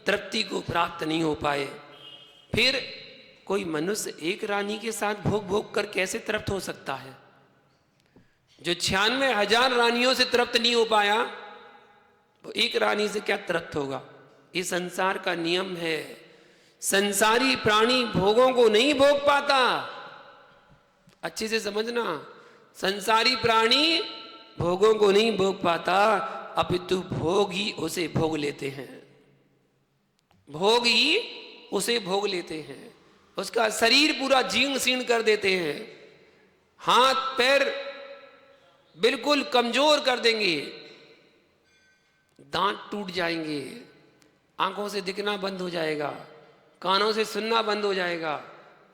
तृप्ति को प्राप्त नहीं हो पाए। फिर कोई मनुष्य एक रानी के साथ भोग भोग कर कैसे तृप्त हो सकता है? जो 96,000 रानियों से तृप्त नहीं हो पाया, वो एक रानी से क्या तृप्त होगा? ये संसार का नियम है। संसारी प्राणी भोगों को नहीं भोग पाता। अच्छे से समझना, संसारी प्राणी भोगों को नहीं भोग पाता, अपितु भोग ही उसे भोग लेते हैं, भोग ही उसे भोग लेते हैं। उसका शरीर पूरा जीर्ण शीर्ण कर देते हैं, हाथ पैर बिल्कुल कमजोर कर देंगे, दांत टूट जाएंगे, आंखों से दिखना बंद हो जाएगा, कानों से सुनना बंद हो जाएगा,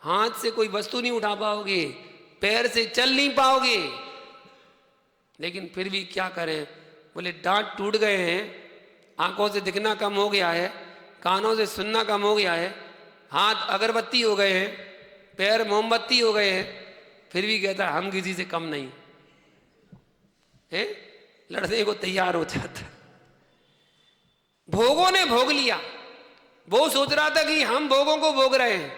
हाथ से कोई वस्तु नहीं उठा पाओगे, पैर से चल नहीं पाओगे। लेकिन फिर भी क्या करें, बोले दांत टूट गए हैं, आंखों से दिखना कम हो गया है, कानों से सुनना कम हो गया है, हाथ अगरबत्ती हो गए हैं, पैर मोमबत्ती हो गए हैं, फिर भी कहता हम किसी से कम नहीं है, लड़ने को तैयार हो जाता। भोगों ने भोग लिया, वो सोच रहा था कि हम भोगों को भोग रहे हैं,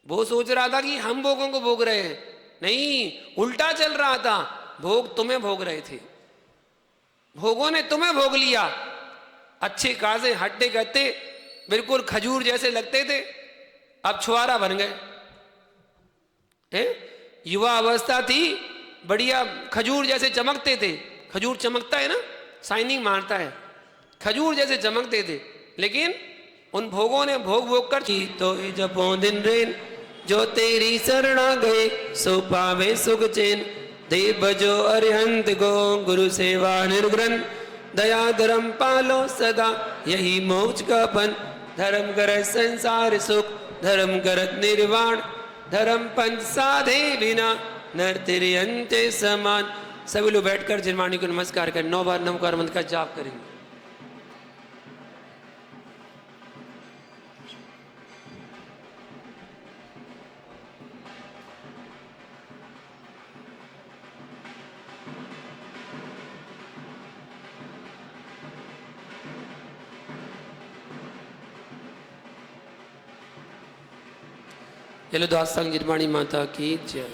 वो सोच रहा था कि हम भोगों को भोग रहे हैं, नहीं उल्टा चल रहा था, भोग तुम्हें भोग रहे थे, भोगों ने तुम्हें भोग लिया। अच्छे खासे हट्टे कट्टे बिल्कुल खजूर जैसे लगते थे, अब छुआरा बन गए। युवा अवस्था थी, बढ़िया खजूर जैसे चमकते थे, खजूर चमकता है ना, शाइनिंग मारता है, खजूर जैसे चमकते थे, लेकिन उन भोगों ने भोग भोग कर तो जपो दिन रेन जो तेरी शरणा गए सो पावे सुख चैन, दे बजो अरिहंत गो गुरु सेवा निर्ग्रंथ, दया धर्म पालो सदा यही मोक्ष का पन, धर्म करत संसार सुख धर्म करत निर्वाण, धर्म पंथ साधे बिना नर तेरे अंत्य समान। सभी लोग बैठकर जिनवाणी को नमस्कार कर 9 बार नमकार मंत्र का जाप करेंगे। चलो दास संग जिनवाणी माता की जय।